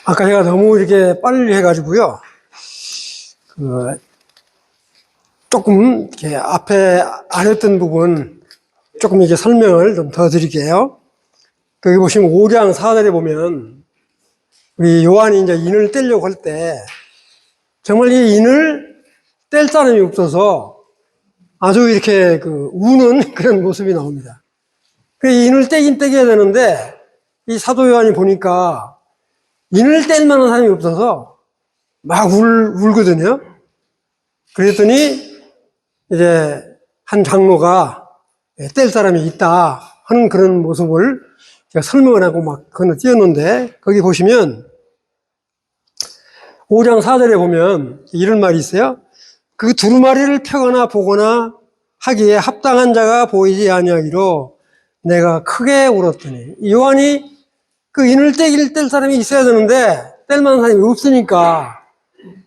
아까 제가 너무 이렇게 빨리 해가지고요. 조금 이렇게 앞에 안 했던 부분 조금 이렇게 설명을 좀 더 드릴게요. 여기 보시면 5장 4절에 보면 우리 요한이 이제 인을 떼려고 할 때 정말 이 인을 뗄 사람이 없어서 아주 이렇게 우는 그런 모습이 나옵니다. 그 인을 떼긴 떼게 되는데 이 사도 요한이 보니까 인을 뗄 만한 사람이 없어서 막 울거든요. 그랬더니 이제 한 장로가 뗄 사람이 있다 하는 그런 모습을 제가 설명을 하고 막 건너뛰었는데 거기 보시면 5장 4절에 보면 이런 말이 있어요. 그 두루마리를 펴거나 보거나 하기에 합당한 자가 보이지 아니하기로 내가 크게 울었더니 요한이 그 인을 뗄 사람이 있어야 되는데 뗄 만한 사람이 없으니까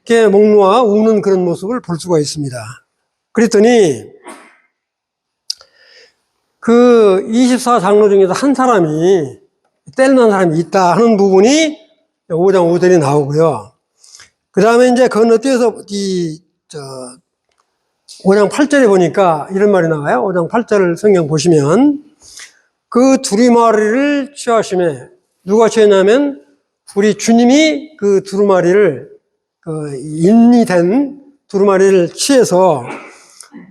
이렇게 목 놓아 우는 그런 모습을 볼 수가 있습니다. 그랬더니 그 24장로 중에서 한 사람이 뗄 만한 사람이 있다 하는 부분이 5장 5절이 나오고요. 그 다음에 이제 건너뛰어서 5장 8절에 보니까 이런 말이 나와요. 5장 8절을 성경 보시면 그 두루마리를 취하심에 누가 취했냐면 우리 주님이 그 두루마리를 인이 된 두루마리를 취해서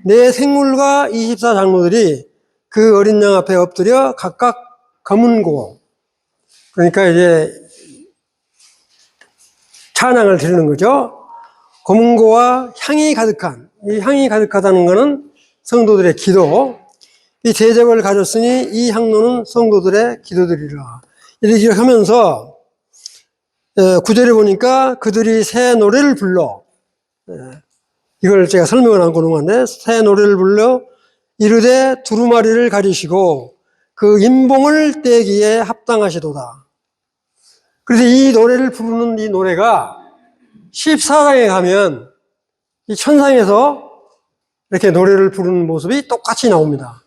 내 생물과 24장로들이 그 어린 양 앞에 엎드려 각각 검은고 그러니까 이제 찬양을 드리는 거죠. 검은고와 향이 가득한 이 향이 가득하다는 것은 성도들의 기도 이 대접을 가졌으니 이 향로는 성도들의 기도들이라 이렇게 하면서 9절에 보니까 그들이 새 노래를 불러 이걸 제가 설명을 안 고는건데 새 노래를 불러 이르되 두루마리를 가지시고 그 인봉을 떼기에 합당하시도다. 그래서 이 노래를 부르는 이 노래가 14장에 가면 이 천상에서 이렇게 노래를 부르는 모습이 똑같이 나옵니다.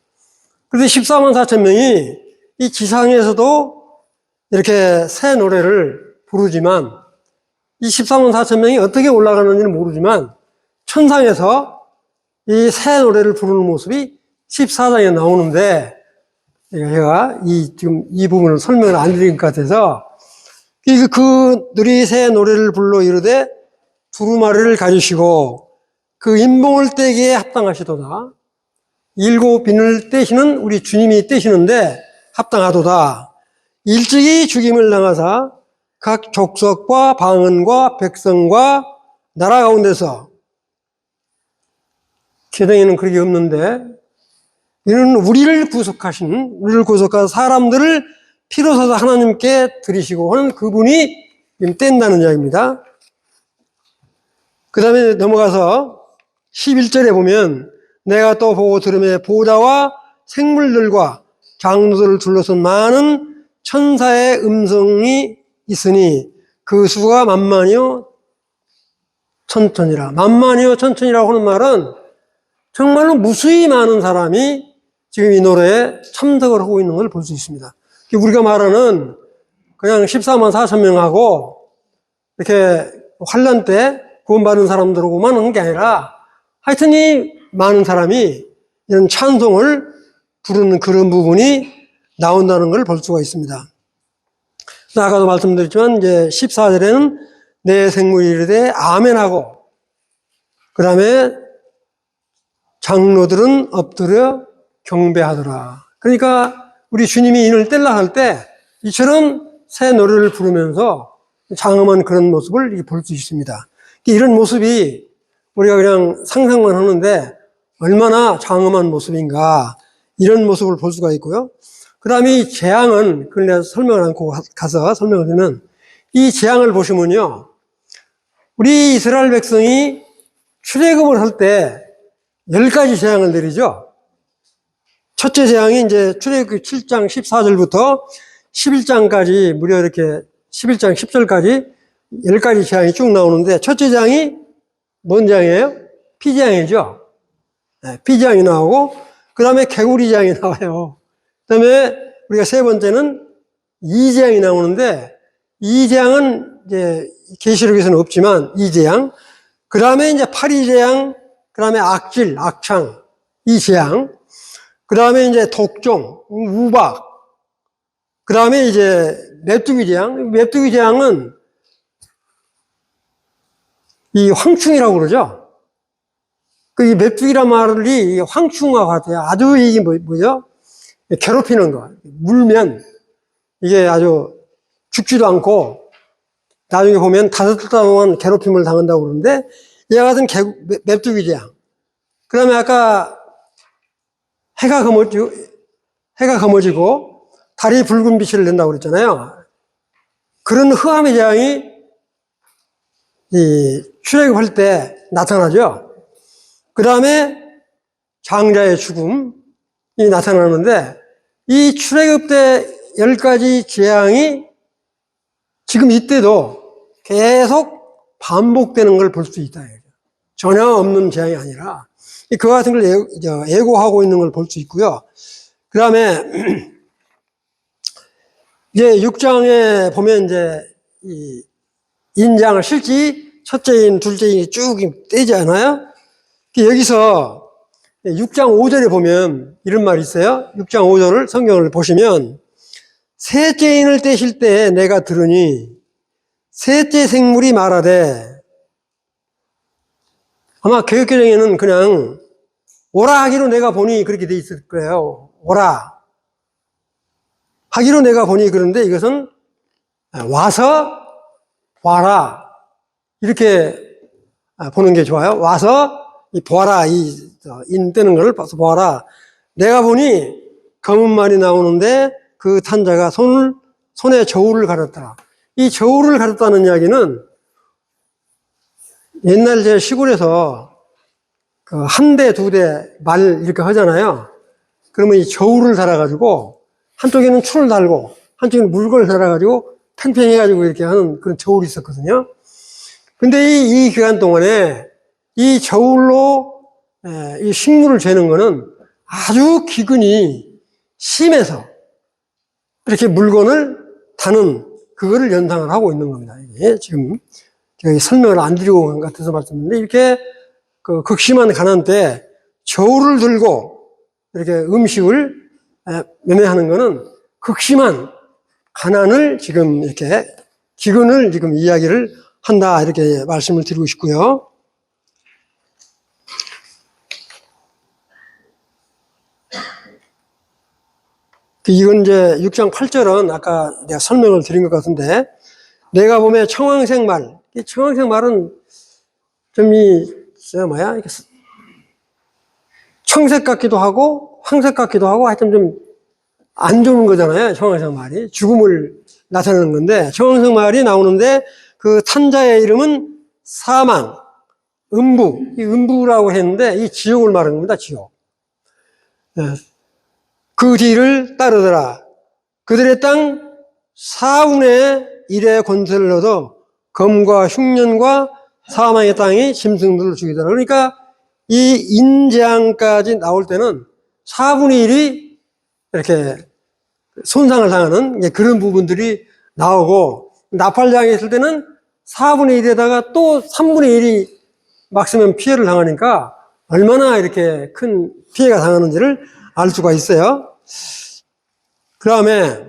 그래서 14만 4천 명이 이 지상에서도 이렇게 새 노래를 부르지만 이 14만 4천 명이 어떻게 올라가는지는 모르지만 천상에서 이 새 노래를 부르는 모습이 14장에 나오는데 제가 지금 이 부분을 설명을 안 드린 것 같아서 그들이 새 노래를 불러 이르되 두루마리를 가지시고 그 인봉을 떼기에 합당하시도다. 일곱 비늘 떼시는 우리 주님이 떼시는데 합당하도다. 일찍이 죽임을 당하사 각 족속과 방언과 백성과 나라 가운데서 계명에는 그런 게 없는데 이는 우리를 구속한 사람들을 피로 사서 하나님께 드리시고 하는 그분이 뗀다는 이야기입니다. 그 다음에 넘어가서 11절에 보면 내가 또 보고 들음에 보좌와 생물들과 장로들을 둘러선 많은 천사의 음성이 있으니 그 수가 만만이요 천천이라. 만만이요 천천이라고 하는 말은 정말로 무수히 많은 사람이 지금 이 노래에 참석을 하고 있는 걸 볼 수 있습니다. 우리가 말하는 그냥 14만 4천 명하고 이렇게 환란 때 구원받은 사람들하고만 하는 게 아니라 하여튼 이 많은 사람이 이런 찬송을 부르는 그런 부분이 나온다는 걸 볼 수가 있습니다. 아까도 말씀드렸지만 이제 14절에는 내 생물이 이르되 아멘하고 그 다음에 장로들은 엎드려 경배하더라. 그러니까 우리 주님이 인을 뗄라 할 때 이처럼 새 노래를 부르면서 장엄한 그런 모습을 볼 수 있습니다. 이런 모습이 우리가 그냥 상상만 하는데 얼마나 장엄한 모습인가 이런 모습을 볼 수가 있고요. 그 다음에 이 재앙은 그걸 내가 설명을 않고 가서 설명을 드리면 이 재앙을 보시면요. 우리 이스라엘 백성이 출애굽을 할 때 10가지 재앙을 내리죠. 첫째 재앙이 이제 출애굽 7장 14절부터 11장까지 무려 이렇게 11장 10절까지 10가지 재앙이 쭉 나오는데 첫째 재앙이 뭔 재앙이에요? 피재앙이죠. 네, 피재앙이 나오고 그 다음에 개구리 재앙이 나와요. 그 다음에 우리가 세 번째는 이재앙이 나오는데 이 재앙은 이제 계시록에서는 없지만 이 재앙, 그 다음에 이제 파리 재앙, 그 다음에 악질, 악창, 이 재앙, 그 다음에 이제 독종, 우박, 그 다음에 이제 메뚜기 재앙. 메뚜기 재앙은 이 황충이라고 그러죠. 그 이 메뚜기란 말이 황충과 같아요. 아주 이게 뭐죠? 괴롭히는 거. 물면 이게 아주 죽지도 않고 나중에 보면 5달 동안 괴롭힘을 당한다고 그러는데 얘 같은 메뚜기 재앙. 그 다음에 아까 해가 검어지고 달이 붉은 빛을 낸다고 그랬잖아요. 그런 흑암의 재앙이 이 출애굽할 때 나타나죠. 그 다음에 장자의 죽음이 나타나는데 이 출애굽 때 10가지 재앙이 지금 이때도 계속 반복되는 걸 볼 수 있다. 전혀 없는 재앙이 아니라 그와 같은 걸 예고하고 있는 걸 볼 수 있고요. 그 다음에 이제 6장에 보면 이제 이 인장을 실지 첫째 인, 둘째 인이 쭉 떼지 않아요? 여기서 6장 5절에 보면 이런 말이 있어요. 6장 5절을 성경을 보시면 셋째 인을 떼실 때 내가 들으니 셋째 생물이 말하되, 아마 개역개정에는 그냥 오라 하기로 내가 보니 그렇게 돼 있을 거예요. 오라 하기로 내가 보니, 그런데 이것은 와서 봐라 이렇게 보는 게 좋아요. 와서 보아라, 인 떼는 걸 봐서 보아라. 내가 보니 검은 말이 나오는데 그 탄자가 손에 저울을 가렸더라. 이 저울을 가렸다는 이야기는 옛날 제 시골에서 그 한 대, 두 대 말 이렇게 하잖아요. 그러면 이 저울을 달아가지고 한쪽에는 추를 달고 한쪽에는 물건을 달아가지고 팽팽해가지고 이렇게 하는 그런 저울이 있었거든요. 근데 이 기간 동안에 이 저울로 이 식물을 재는 거는 아주 기근이 심해서 이렇게 물건을 다는 그거를 연상을 하고 있는 겁니다. 이게 지금 제가 설명을 안 드리고 온 것 같아서 말씀드렸는데, 이렇게 그 극심한 가난 때 저울을 들고 이렇게 음식을 매매하는 거는 극심한 가난을 지금 이렇게 기근을 지금 이야기를 한다, 이렇게 말씀을 드리고 싶고요. 이건 이제 6장 8절은 아까 내가 설명을 드린 것 같은데, 내가 보면 청황색 말, 이 청황색 말은 좀 청색 같기도 하고 황색 같기도 하고 하여튼 좀 안 좋은 거잖아요. 청황색 말이 죽음을 나타내는 건데, 청황색 말이 나오는데 그 탄자의 이름은 사망, 음부, 이 음부라고 했는데 이 지옥을 말하는 겁니다. 지옥. 그 뒤를 따르더라. 그들의 땅 4분의 1의 권세를 얻어 검과 흉년과 사망의 땅이 짐승들을 죽이더라. 그러니까 이 인재앙까지 나올 때는 4분의 1이 이렇게 손상을 당하는 그런 부분들이 나오고, 나팔장에 있을 때는 4분의 1에다가 또 3분의 1이 막 쓰면 피해를 당하니까 얼마나 이렇게 큰 피해가 당하는지를 알 수가 있어요. 그 다음에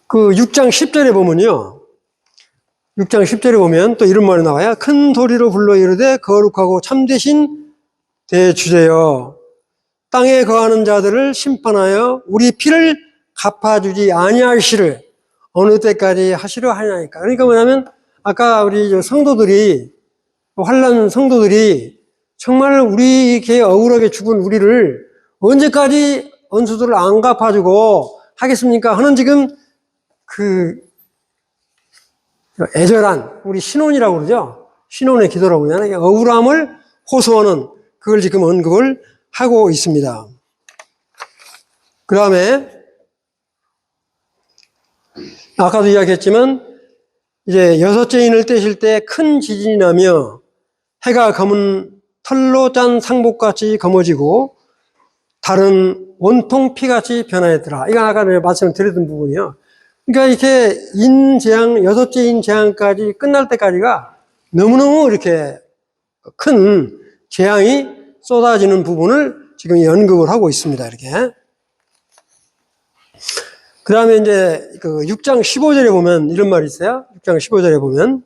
그 6장 10절에 보면요. 6장 10절에 보면 또 이런 말이 나와요. 큰 소리로 불러 이르되 거룩하고 참되신 대주제여, 땅에 거하는 자들을 심판하여 우리 피를 갚아주지 아니하시를 어느 때까지 하시려 하냐니까. 그러니까 뭐냐면 아까 우리 성도들이, 환난 성도들이 정말 우리 이렇게 억울하게 죽은 우리를 언제까지 원수들을 안 갚아주고 하겠습니까 하는 지금 그 애절한 우리 신혼이라고 그러죠. 신혼의 기도라고 그러잖아요. 억울함을 호소하는 그걸 지금 언급을 하고 있습니다. 그 다음에 아까도 이야기했지만 이제 6째 인을 떼실 때 큰 지진이 나며 해가 검은 털로 짠 상복같이 검어지고 달은 원통 피같이 변하였더라. 이건 아까 내가 말씀드렸던 부분이요. 그러니까 이렇게 인재앙, 여섯째 인재앙까지 끝날 때까지가 너무너무 이렇게 큰 재앙이 쏟아지는 부분을 지금 연극을 하고 있습니다. 이렇게. 그 다음에 이제 그 6장 15절에 보면 이런 말이 있어요. 6장 15절에 보면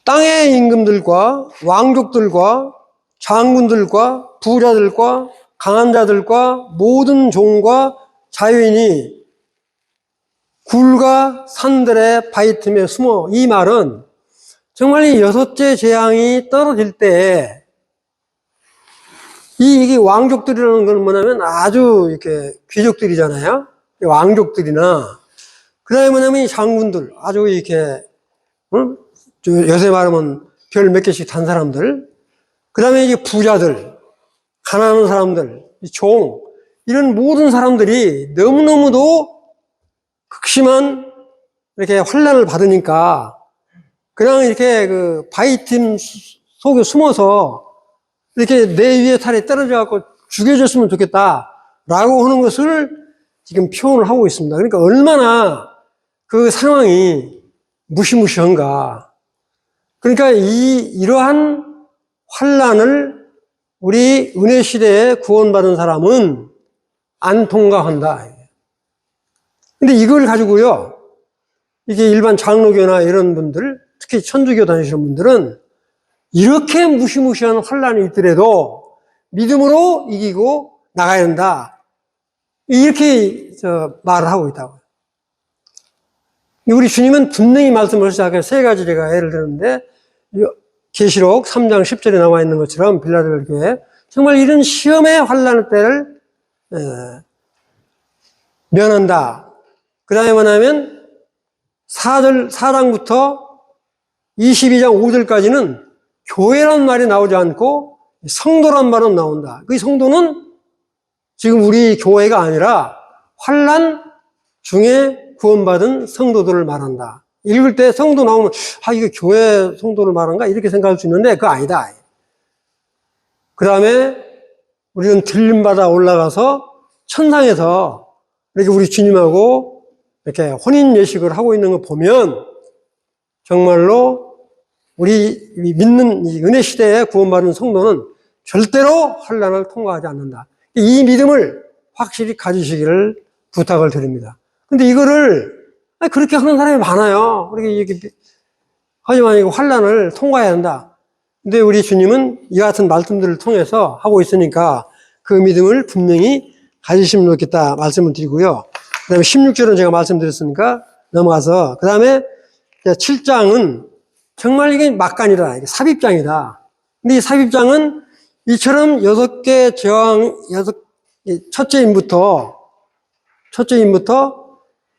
땅의 임금들과 왕족들과 장군들과 부자들과 강한 자들과 모든 종과 자유인이 굴과 산들의 바위 틈에 숨어. 이 말은 정말 이 여섯째 재앙이 떨어질 때 이게 왕족들이라는 건 뭐냐면 아주 이렇게 귀족들이잖아요. 왕족들이나 그 다음에 뭐냐면 이 장군들 아주 이렇게 요새 말하면 별 몇 개씩 단 사람들, 그 다음에 이제 부자들, 가난한 사람들, 종, 이런 모든 사람들이 너무너무도 극심한 이렇게 환난을 받으니까 그냥 이렇게 그 바위틈 속에 숨어서 이렇게 내 위에 탈에 떨어져 갖고 죽여줬으면 좋겠다라고 하는 것을 지금 표현을 하고 있습니다. 그러니까 얼마나 그 상황이 무시무시한가. 그러니까 이러한 환난을 우리 은혜 시대에 구원받은 사람은 안 통과한다. 근데 이걸 가지고요, 이게 일반 장로교나 이런 분들, 특히 천주교 다니시는 분들은 이렇게 무시무시한 환난이 있더라도 믿음으로 이기고 나가야 된다. 이렇게 말을 하고 있다고요. 우리 주님은 분명히 말씀을 하시다가 세 가지 제가 예를 들었는데, 계시록 3장 10절에 나와 있는 것처럼 빌라델 교회 정말 이런 시험의 환난의 때를 면한다. 그 다음에 뭐냐면 4장부터 22장 5절까지는 교회란 말이 나오지 않고 성도란 말은 나온다. 그 성도는 지금 우리 교회가 아니라 환난 중에 구원받은 성도들을 말한다. 읽을 때 성도 나오면 이거 교회 성도를 말한가? 이렇게 생각할 수 있는데 그거 아니다. 그 다음에 우리는 들림받아 올라가서 천상에서 이렇게 우리 주님하고 이렇게 혼인 예식을 하고 있는 거 보면 정말로 우리 믿는 이 은혜 시대에 구원받은 성도는 절대로 환난을 통과하지 않는다. 이 믿음을 확실히 가지시기를 부탁을 드립니다. 근데 이거를 그렇게 하는 사람이 많아요. 하지만 이거 환난을 통과해야 한다. 근데 우리 주님은 이 같은 말씀들을 통해서 하고 있으니까 그 믿음을 분명히 가지시면 좋겠다 말씀을 드리고요. 그 다음에 16절은 제가 말씀드렸으니까 넘어가서 그 다음에 7장은 정말 이게 막간이다. 이게 삽입장이다. 근데 이 삽입장은 이처럼 6개 저항, 첫째 인부터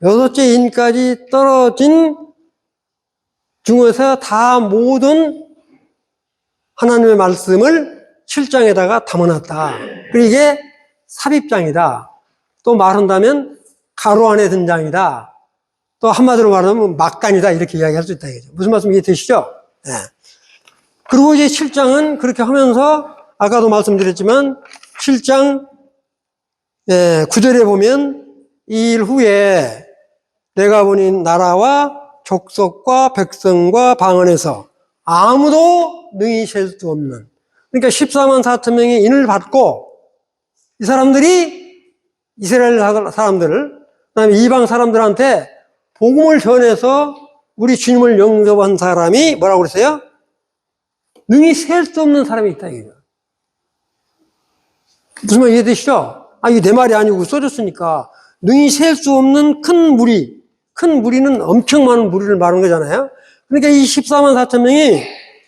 6째 인까지 떨어진 중에서 다 모든 하나님의 말씀을 7장에다가 담아놨다. 그리고 이게 삽입장이다. 또 말한다면 가로 안에 든 장이다. 또 한마디로 말하면 막간이다. 이렇게 이야기할 수 있다. 무슨 말씀 이해되시죠? 네. 그리고 이제 7장은 그렇게 하면서 아까도 말씀드렸지만 7장 9절에 보면 이 일 후에 내가 보니 나라와 족속과 백성과 방언에서 아무도 능히 셀 수 없는, 그러니까 14만 4천 명이 인을 받고 이 사람들이 이스라엘 사람들을 그다음에 이방 사람들한테 복음을 전해서 우리 주님을 영접한 사람이 뭐라고 그랬어요? 능히 셀 수 없는 사람이 있다 이거죠. 무슨 말 이해되시죠? 이게 내 말이 아니고 써졌으니까 능히 셀 수 없는 큰 무리는 엄청 많은 무리를 말하는 거잖아요. 그러니까 이 14만 4천 명이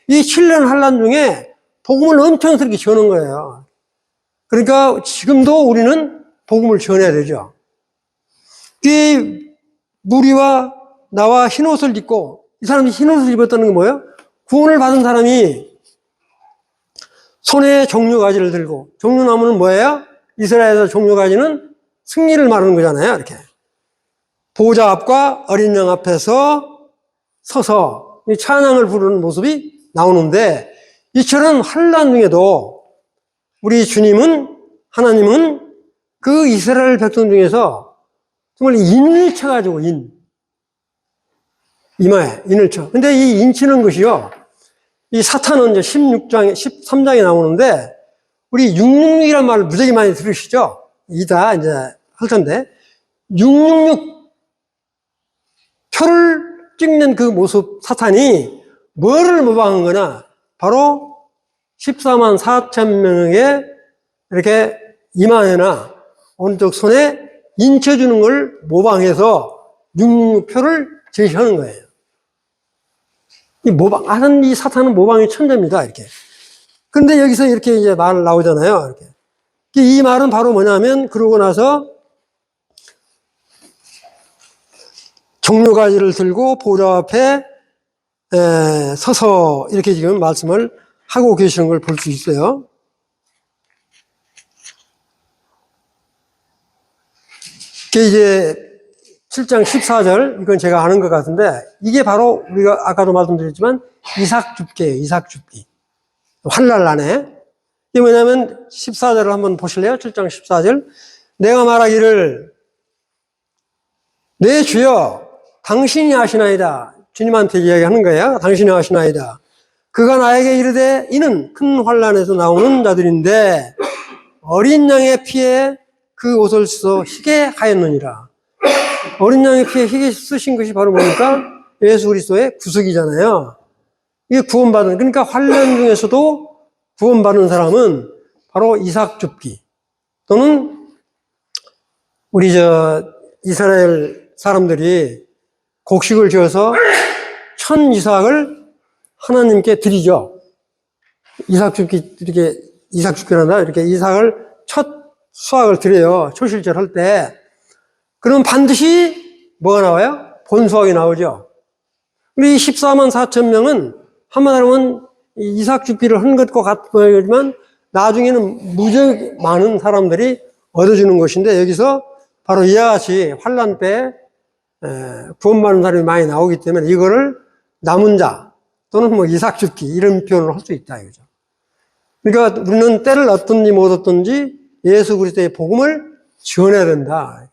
이 7년 환란 중에 복음을 엄청스럽게 전한 거예요. 그러니까 지금도 우리는 복음을 전해야 되죠. 이 무리와 나와 흰옷을 입고, 이 사람이 흰옷을 입었다는 게 뭐예요? 구원을 받은 사람이 손에 종려가지를 들고, 종려나무는 뭐예요? 이스라엘에서 종려가지는 승리를 말하는 거잖아요. 이렇게 보좌 앞과 어린 양 앞에서 서서 찬양을 부르는 모습이 나오는데, 이처럼 환난 중에도 우리 주님은 하나님은 그 이스라엘 백성 중에서 정말 인을 쳐가지고 이마에 인을 쳐. 근데 이 인 치는 것이요. 이 사탄은 이제 13장에 나오는데, 우리 666이란 말을 무지하게 많이 들으시죠? 이따 이제 할 텐데, 666 표를 찍는 그 모습, 사탄이 뭐를 모방한 거나, 바로 14만 4천 명에게 이렇게 이마에나 오른쪽 손에 인쳐주는 걸 모방해서 666표를 제시하는 거예요. 이 사탄은 모방의 천재입니다, 이렇게. 근데 여기서 이렇게 이제 말 나오잖아요, 이렇게. 이 말은 바로 뭐냐면, 그러고 나서 종려가지를 들고 보좌 앞에 서서 이렇게 지금 말씀을 하고 계시는 걸 볼 수 있어요. 이게 이제 7장 14절, 이건 제가 아는 것 같은데, 이게 바로 우리가 아까도 말씀드렸지만, 이삭줍기예요, 이삭줍기. 환날 안에. 이게 뭐냐면, 14절을 한번 보실래요? 7장 14절. 내가 말하기를, 내 주여, 당신이 아시나이다. 주님한테 이야기하는 거예요. 당신이 아시나이다. 그가 나에게 이르되, 이는 큰 환난에서 나오는 자들인데, 어린 양의 피에 그 옷을 써 희게 하였느니라. 어린 양의 피에 희게 쓰신 것이 바로 뭡니까? 예수 그리스도의 구속이잖아요. 이게 구원받은, 그러니까 환난 중에서도 구원받은 사람은 바로 이삭줍기 또는 우리 이스라엘 사람들이 곡식을 지어서 천 이삭을 하나님께 드리죠. 이삭줍기란다. 이렇게 이삭을 첫 수확을 드려요. 초실절 할 때. 그럼 반드시 뭐가 나와요? 본수확이 나오죠. 우리 14만 4천 명은 한마디로 하면 이삭줍기를 한 것과 같지만 나중에는 무지 많은 사람들이 얻어주는 것인데, 여기서 바로 이와 같이 환난 때 구원받는 사람이 많이 나오기 때문에 이거를 남은 자 또는 뭐 이삭줍기 이런 표현을 할 수 있다 이거죠. 그러니까 우리는 때를 얻든지 못 얻든지 예수 그리스도의 복음을 전해야 된다.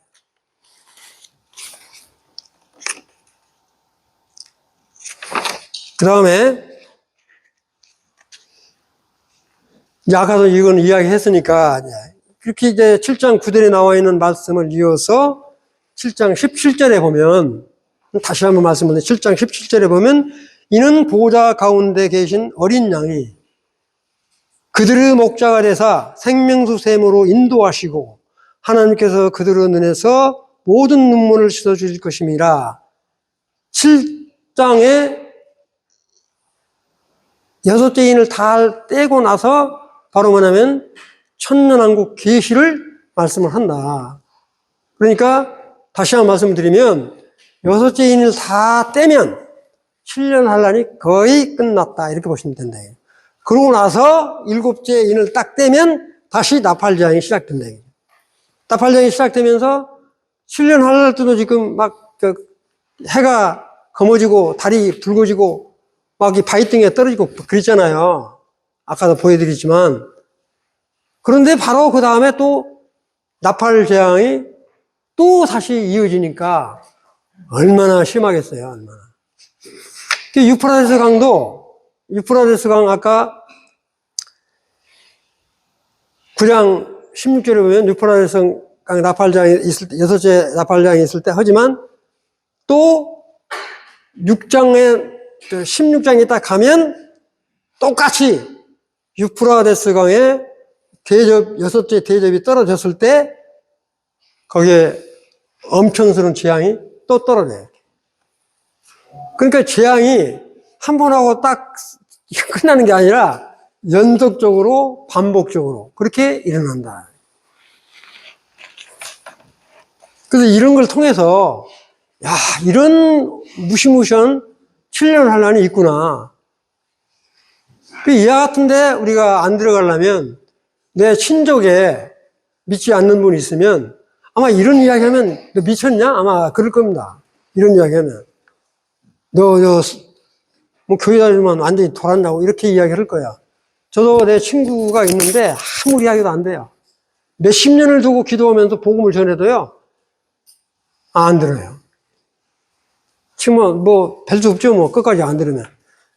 그 다음에 이제 아까도 이건 이야기했으니까 그렇게 이제 7장 9절에 나와 있는 말씀을 이어서 7장 17절에 보면, 다시 한번 말씀드리면 7장 17절에 보면, 이는 보좌 가운데 계신 어린 양이 그들의 목자가 되사 생명수 샘으로 인도하시고 하나님께서 그들의 눈에서 모든 눈물을 씻어주실 것임이라. 7장에 여섯째 인을 다 떼고 나서 바로 뭐냐면 천년왕국 계시를 말씀을 한다. 그러니까 다시 한번 말씀드리면 여섯째 인을 다 떼면 7년 환란이 거의 끝났다 이렇게 보시면 된다. 그러고 나서 일곱째 인을 딱 떼면 다시 나팔제왕이 시작된다. 나팔제왕이 시작되면서 7년 환란 때도 지금 막 해가 검어지고 달이 붉어지고 막 이 바위등에 떨어지고 그랬잖아요. 아까도 보여드리지만. 그런데 바로 그 다음에 또 나팔 재앙이 또 다시 이어지니까 얼마나 심하겠어요, 얼마나. 유프라데스 강 아까 9장 16절에 보면 유프라데스 강 나팔장이 있을 때, 여섯째 나팔장이 있을 때 하지만 또 16장에 딱 가면 똑같이 유프라데스 강에 여섯째 대접이 떨어졌을 때 거기에 엄청스러운 재앙이 또 떨어져요. 그러니까 재앙이 한 번 하고 딱 끝나는 게 아니라 연속적으로 반복적으로 그렇게 일어난다. 그래서 이런 걸 통해서 야, 이런 무시무시한 7년 환란이 있구나. 이와 같은데 우리가 안 들어가려면 내 친족에 믿지 않는 분이 있으면 아마 이런 이야기 하면 너 미쳤냐? 아마 그럴 겁니다. 이런 이야기 하면 너 뭐 교회 다니면 완전히 돌았냐고 이렇게 이야기 할 거야. 저도 내 친구가 있는데 아무리 이야기도 안 돼요. 몇십 년을 두고 기도하면서 복음을 전해도요, 안 들어요. 지금 별 수 없죠, 끝까지 안 들으면.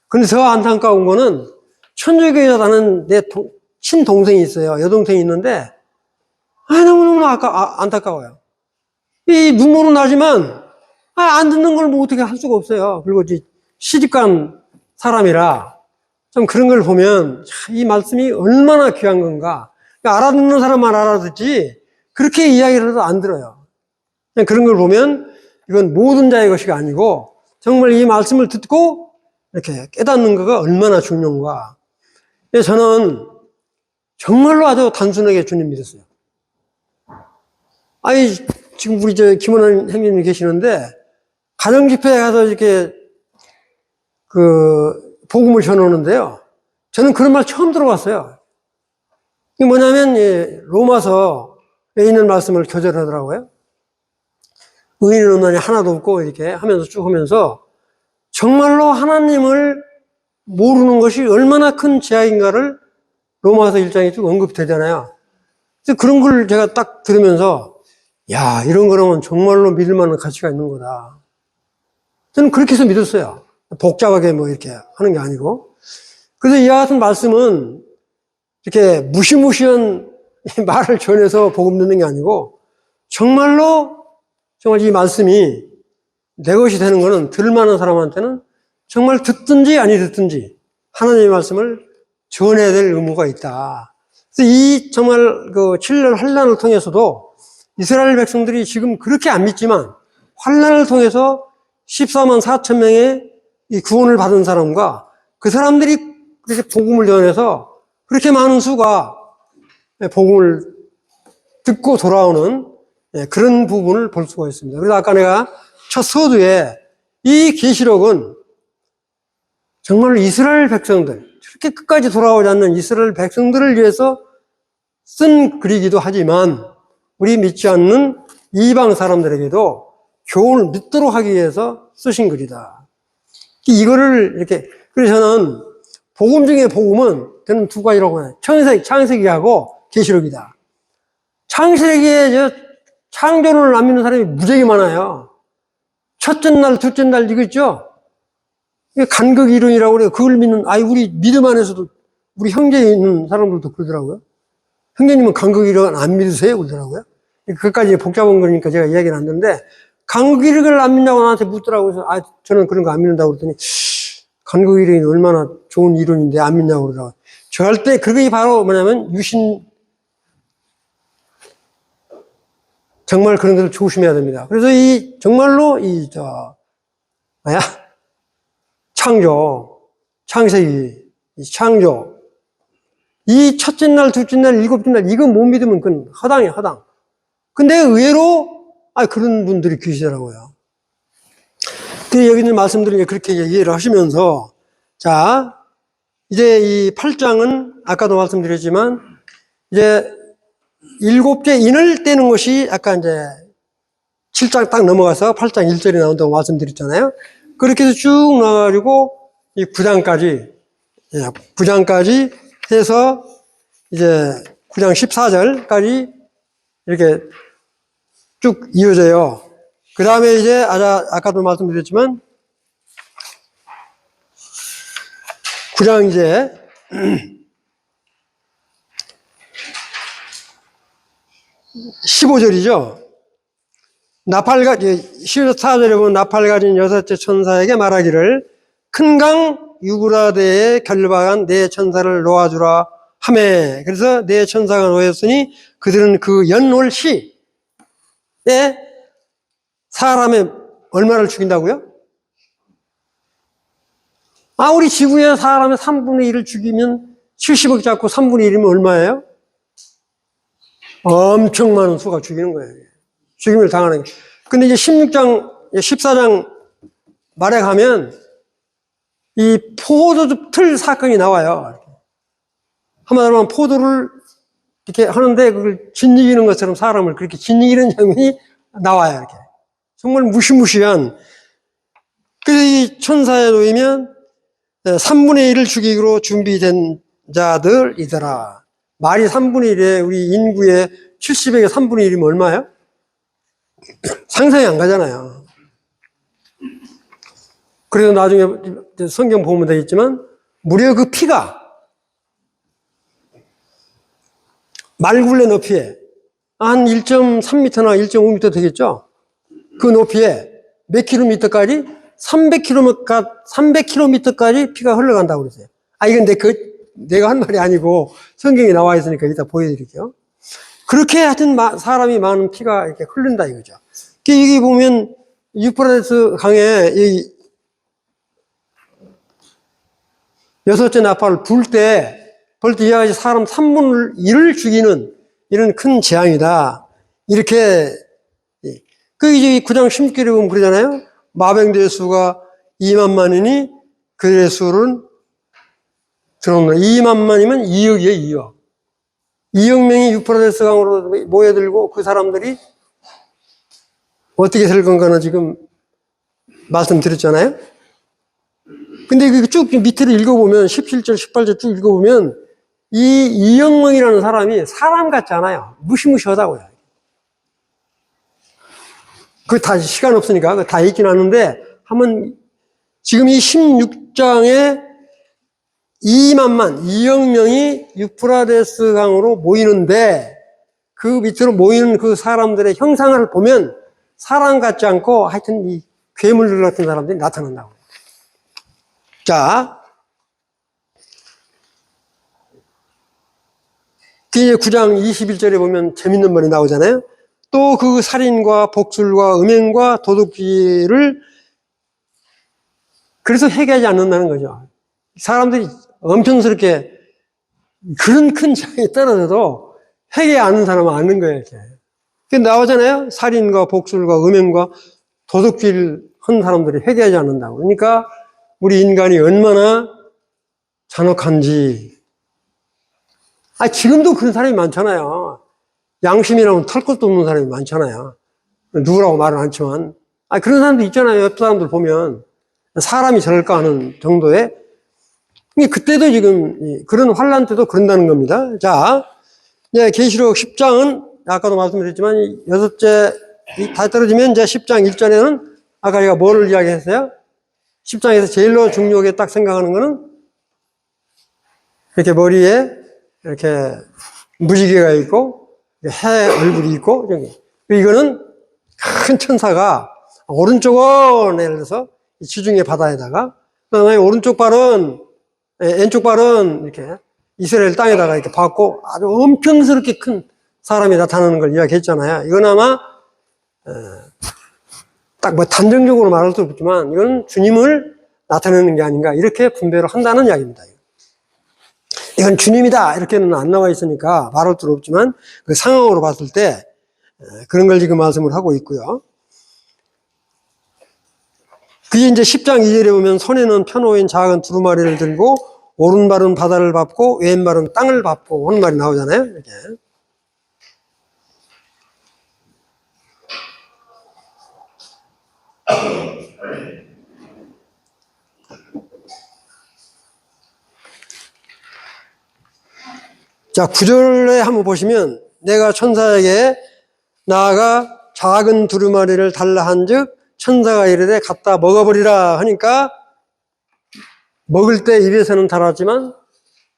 근데 더 안타까운 거는, 천주교에 사는 내 친동생이 있어요. 여동생이 있는데, 너무너무 안타까워요. 이 눈물은 나지만, 안 듣는 걸 어떻게 할 수가 없어요. 그리고 시집간 사람이라, 좀 그런 걸 보면, 이 말씀이 얼마나 귀한 건가. 알아듣는 사람만 알아듣지, 그렇게 이야기를 해도 안 들어요. 그냥 그런 걸 보면, 이건 모든 자의 것이 아니고, 정말 이 말씀을 듣고, 이렇게 깨닫는 거가 얼마나 중요한가. 저는 정말로 아주 단순하게 주님 믿었어요. 지금 우리 김원환 형님이 계시는데, 가정집회에 가서 이렇게, 복음을 전하는데요. 저는 그런 말 처음 들어봤어요. 이게 뭐냐면, 로마서에 있는 말씀을 교절하더라고요. 의인은 없나니 하나도 없고, 이렇게 하면서 쭉 하면서, 정말로 하나님을 모르는 것이 얼마나 큰 죄악인가를 로마서 1장에 쭉 언급되잖아요. 그래서 그런 걸 제가 딱 들으면서, 이런 거라면 정말로 믿을 만한 가치가 있는 거다. 저는 그렇게 해서 믿었어요. 복잡하게 이렇게 하는 게 아니고. 그래서 이와 같은 말씀은 이렇게 무시무시한 말을 전해서 복음 듣는 게 아니고, 정말 이 말씀이 내 것이 되는 거는 들을 만한 사람한테는 정말 듣든지 아니 듣든지 하나님의 말씀을 전해야 될 의무가 있다. 그래서 정말 7년 환란을 통해서도 이스라엘 백성들이 지금 그렇게 안 믿지만 환란을 통해서 14만 4천 명의 이 구원을 받은 사람과 그 사람들이 그렇게 복음을 전해서 그렇게 많은 수가 복음을 듣고 돌아오는 그런 부분을 볼 수가 있습니다. 그래서 아까 내가 첫 서두에 이 계시록은 정말 이스라엘 백성들, 그렇게 끝까지 돌아오지 않는 이스라엘 백성들을 위해서 쓴 글이기도 하지만 우리 믿지 않는 이방 사람들에게도 교훈을 믿도록 하기 위해서 쓰신 글이다. 이거를 이렇게, 그래서 저는 복음 중에 복음은 저는 두 가지라고 해요. 창세기하고 계시록이다. 창세기에 창조를 안 믿는 사람이 무지하게 많아요. 첫째 날, 둘째 날 이거 있죠? 이게 간극 이론이라고 그래요. 그걸 믿는, 우리 믿음 안에서도 우리 형제 있는 사람들도 그러더라고요. 형제님은 간극 이론 안 믿으세요? 그러더라고요. 그것까지 복잡한 거니까 제가 이야기는 안 듣는데, 간극 이론을 안 믿냐고 나한테 묻더라고요. 그래서 저는 그런 거 안 믿는다고 그랬더니, 간극 이론이 얼마나 좋은 이론인데 안 믿냐고 그러더라고요. 절대 그게 바로 뭐냐면 정말 그런 것을 조심해야 됩니다. 그래서 정말로 창세기, 창조, 이 첫째 날, 둘째 날, 일곱째 날, 이건 못 믿으면 그건 허당이에요, 허당. 근데 의외로, 그런 분들이 계시더라고요. 그래서 여기 있는 말씀들을 이제 그렇게 이해를 하시면서, 자, 이제 이 8장은 아까도 말씀드렸지만, 이제 일곱째 인을 떼는 것이 아까 이제 7장 딱 넘어가서 8장 1절이 나온다고 말씀드렸잖아요. 그렇게 해서 쭉 나와가지고 이 9장까지 해서 이제 9장 14절까지 이렇게 쭉 이어져요. 그 다음에 이제 아까도 말씀드렸지만 9장 이제 15절이죠. 14절에 보면 나팔 가진 여섯째 천사에게 말하기를 큰 강 유브라데에 결박한 네 천사를 놓아주라 하매. 그래서 네 천사가 놓였으니 그들은 그 연월 시에 사람의 얼마를 죽인다고요? 우리 지구에 사람의 3분의 1을 죽이면 70억 잡고 3분의 1이면 얼마예요? 엄청 많은 수가 죽이는 거예요. 죽임을 당하는 게. 근데 이제 14장 말에 가면 이 포도 틀 사건이 나와요. 한마디로 하면 포도를 이렇게 하는데 그걸 짓이기는 것처럼 사람을 그렇게 짓이기는 장면이 나와요. 이렇게. 정말 무시무시한. 그래서 이 천사에 놓이면 3분의 1을 죽이기로 준비된 자들이더라. 말이 3분의 1에 우리 인구의 70에게 3분의 1이면 얼마예요? 상상이 안 가잖아요. 그래서 나중에 성경 보면 되겠지만 무려 그 피가 말굴레 높이에 한 1.3m나 1.5m 되겠죠? 그 높이에 몇 킬로미터까지? 300km까지 피가 흘러간다고 그러세요. 이건 내가 한 말이 아니고 성경에 나와 있으니까 이따 보여드릴게요. 그렇게 하여튼 사람이 많은 피가 이렇게 흐른다 이거죠. 여기 보면 유프라테스 강에 이 여섯째 나팔을 불 때 이와 같이 사람 3분의 1을 죽이는 이런 큰 재앙이다. 이렇게 이제 9장 16절에 보면 그러잖아요. 마병대의 수가 2만만이니 그들의 수는 들어온다. 2만만이면 2억이에요, 2억. 2억 명이 유프라테스 강으로 모여들고 그 사람들이 어떻게 살 건가는 지금 말씀드렸잖아요. 근데 쭉 밑으로 읽어보면 17절, 18절 쭉 읽어보면 이 이영명이라는 사람이 사람 같지 않아요. 무시무시하다고요. 그거 다 시간 없으니까 그거 다 읽긴 하는데 한번 지금 이 16장에 2억 명이 유프라테스 강으로 모이는데 그 밑으로 모이는 그 사람들의 형상을 보면 사람 같지 않고 하여튼 이 괴물들 같은 사람들이 나타난다고. 자, 그 이제 9장 21절에 보면 재밌는 말이 나오잖아요. 또 그 살인과 복술과 음행과 도둑질을 그래서 회개하지 않는다는 거죠. 사람들이 엄청스럽게 그런 큰 장이 떨어져도 회개 안 하는 사람은 아는 거예요, 이렇게. 그 나오잖아요. 살인과 복술과 음행과 도둑질 한 사람들이 회개하지 않는다고. 그러니까 우리 인간이 얼마나 잔혹한지. 지금도 그런 사람이 많잖아요. 양심이라면 털 것도 없는 사람이 많잖아요. 누구라고 말은 않지만. 그런 사람도 있잖아요. 옆 사람들 보면. 사람이 저럴까 하는 정도의. 그때도 지금, 그런 환란 때도 그런다는 겁니다. 자, 이제 계시록 10장은 아까도 말씀드렸지만, 여섯째, 다 떨어지면 이제 10장 1절에는 아까 제가 뭐를 이야기했어요? 10장에서 제일로 중요하게 딱 생각하는 거는 이렇게 머리에 이렇게 무지개가 있고 해 얼굴이 있고 이거는 큰 천사가 오른쪽은 예를 들어서 지중해 바다에다가 그다음에 오른쪽 발은 왼쪽 발은 이렇게 이스라엘 땅에다가 이렇게 박고 아주 엄청스럽게 큰 사람이 나타나는 걸 이야기했잖아요. 이건 아마 딱 뭐 단정적으로 말할 수 없지만 이건 주님을 나타내는 게 아닌가 이렇게 분별을 한다는 이야기입니다. 이건 주님이다 이렇게는 안 나와 있으니까 말할 수 없지만 그 상황으로 봤을 때 그런 걸 지금 말씀을 하고 있고요. 그게 이제 10장 2절에 보면 손에는 펴놓인 작은 두루마리를 들고 오른발은 바다를 밟고 왼발은 땅을 밟고 하는 말이 나오잖아요. 이렇게. 자, 9절에 한번 보시면 내가 천사에게 나아가 작은 두루마리를 달라 한즉 천사가 이르되 갖다 먹어버리라 하니까 먹을 때 입에서는 달았지만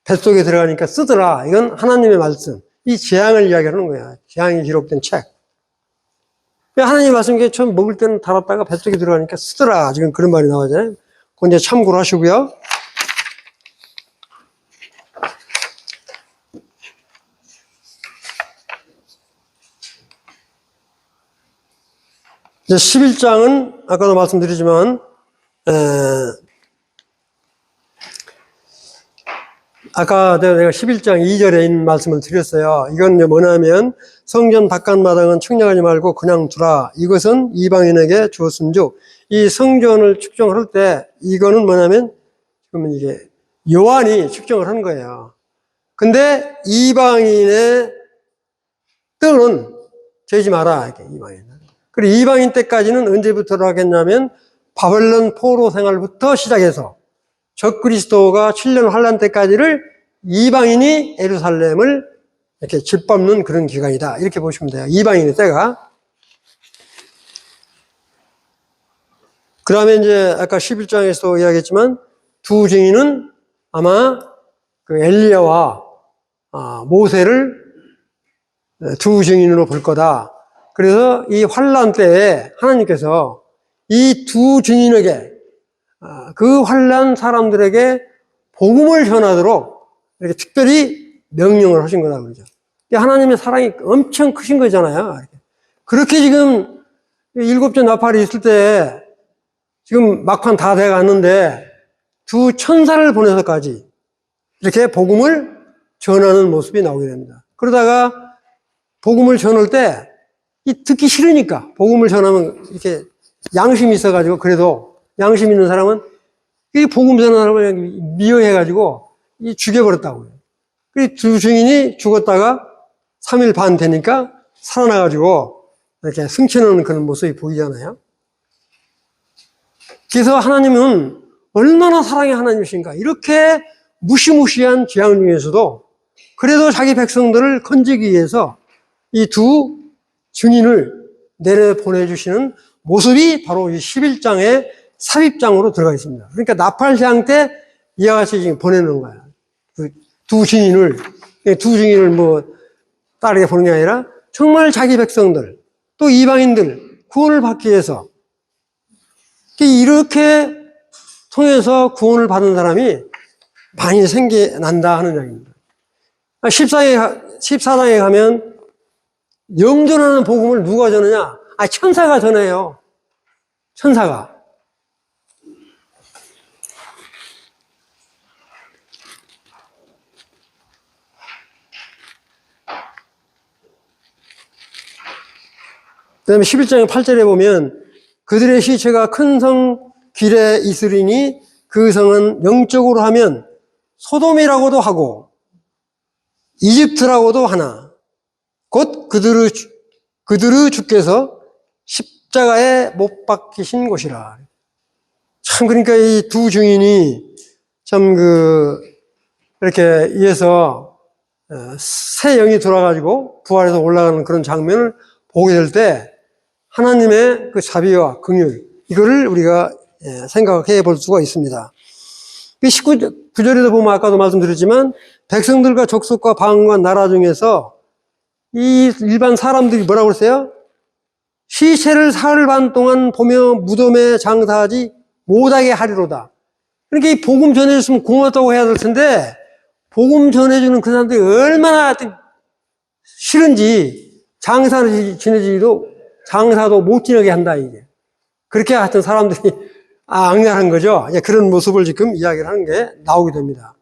뱃속에 들어가니까 쓰더라. 이건 하나님의 말씀. 이 재앙을 이야기하는 거야. 재앙이 기록된 책. 하나님 말씀이 처음 먹을 때는 달았다가 뱃속에 들어가니까 쓰더라. 지금 그런 말이 나오잖아요. 그건 이제 참고로 하시고요. 이제 11장은 아까도 말씀드리지만 아까 내가 11장 2절에 있는 말씀을 드렸어요. 이건 뭐냐면 성전 바깥마당은 측량하지 말고 그냥 두라. 이것은 이방인에게 주었은즉 이 성전을 측정할 때 이거는 뭐냐면 지금 이게 요한이 측정을 한 거예요. 근데 이방인의 뜰은 재지 마라. 이렇게 이방인. 그리고 이방인 때까지는 언제부터 하겠냐면 바벨론 포로 생활부터 시작해서 적그리스도가 7년 환란 때까지를 이방인이 예루살렘을 이렇게 짓밟는 그런 기간이다. 이렇게 보시면 돼요. 이방인의 때가. 그 다음에 이제 아까 11장에서도 이야기했지만 두 증인은 아마 그 엘리야와 모세를 두 증인으로 볼 거다. 그래서 이 환란 때에 하나님께서 이 두 증인에게 그 환란 사람들에게 복음을 전하도록 이렇게 특별히 명령을 하신 거다 그러죠. 하나님의 사랑이 엄청 크신 거잖아요. 그렇게 지금 일곱째 나팔이 있을 때 지금 막판 다 돼갔는데 두 천사를 보내서까지 이렇게 복음을 전하는 모습이 나오게 됩니다. 그러다가 복음을 전할 때 듣기 싫으니까 복음을 전하면 이렇게 양심이 있어가지고 그래도 양심 있는 사람은 이 복음 전하는 사람을 미워해가지고 죽여버렸다고요. 두 증인이 죽었다가 3일 반 되니까 살아나가지고 이렇게 승천하는 그런 모습이 보이잖아요. 그래서 하나님은 얼마나 사랑의 하나님이신가. 이렇게 무시무시한 재앙 중에서도 그래도 자기 백성들을 건지기 위해서 이 두 증인을 내려보내주시는 모습이 바로 이 11장의 삽입장으로 들어가 있습니다. 그러니까 나팔 재앙 때 이와 같이 지금 보내는 거야. 두 증인을 뭐 따르게 보는 게 아니라 정말 자기 백성들 또 이방인들 구원을 받기 위해서 이렇게 통해서 구원을 받은 사람이 많이 생겨난다 하는 이야기입니다. 14장에 가면 영전하는 복음을 누가 전하냐? 천사가 전해요. 천사가. 그 다음에 11장 8절에 보면 그들의 시체가 큰 성 길에 있으리니 그 성은 영적으로 하면 소돔이라고도 하고 이집트라고도 하나 곧 그들의 주께서 십자가에 못 박히신 곳이라. 참 그러니까 이 두 증인이 참 이렇게 위에서 새 영이 돌아가지고 부활해서 올라가는 그런 장면을 보게 될 때 하나님의 그 자비와 긍휼 이거를 우리가 생각해 볼 수가 있습니다. 19절에도 보면 아까도 말씀드렸지만 백성들과 족속과 방언과 나라 중에서 이 일반 사람들이 뭐라고 그랬어요? 시체를 사흘 반 동안 보며 무덤에 장사하지 못하게 하리로다. 그러니까 이 복음 전해줬으면 고맙다고 해야 될 텐데 복음 전해주는 그 사람들이 얼마나 싫은지 장사를 지내지도 장사도 못 지내게 한다 이게. 그렇게 하여튼 사람들이 악랄한 거죠. 그런 모습을 지금 이야기를 하는 게 나오게 됩니다.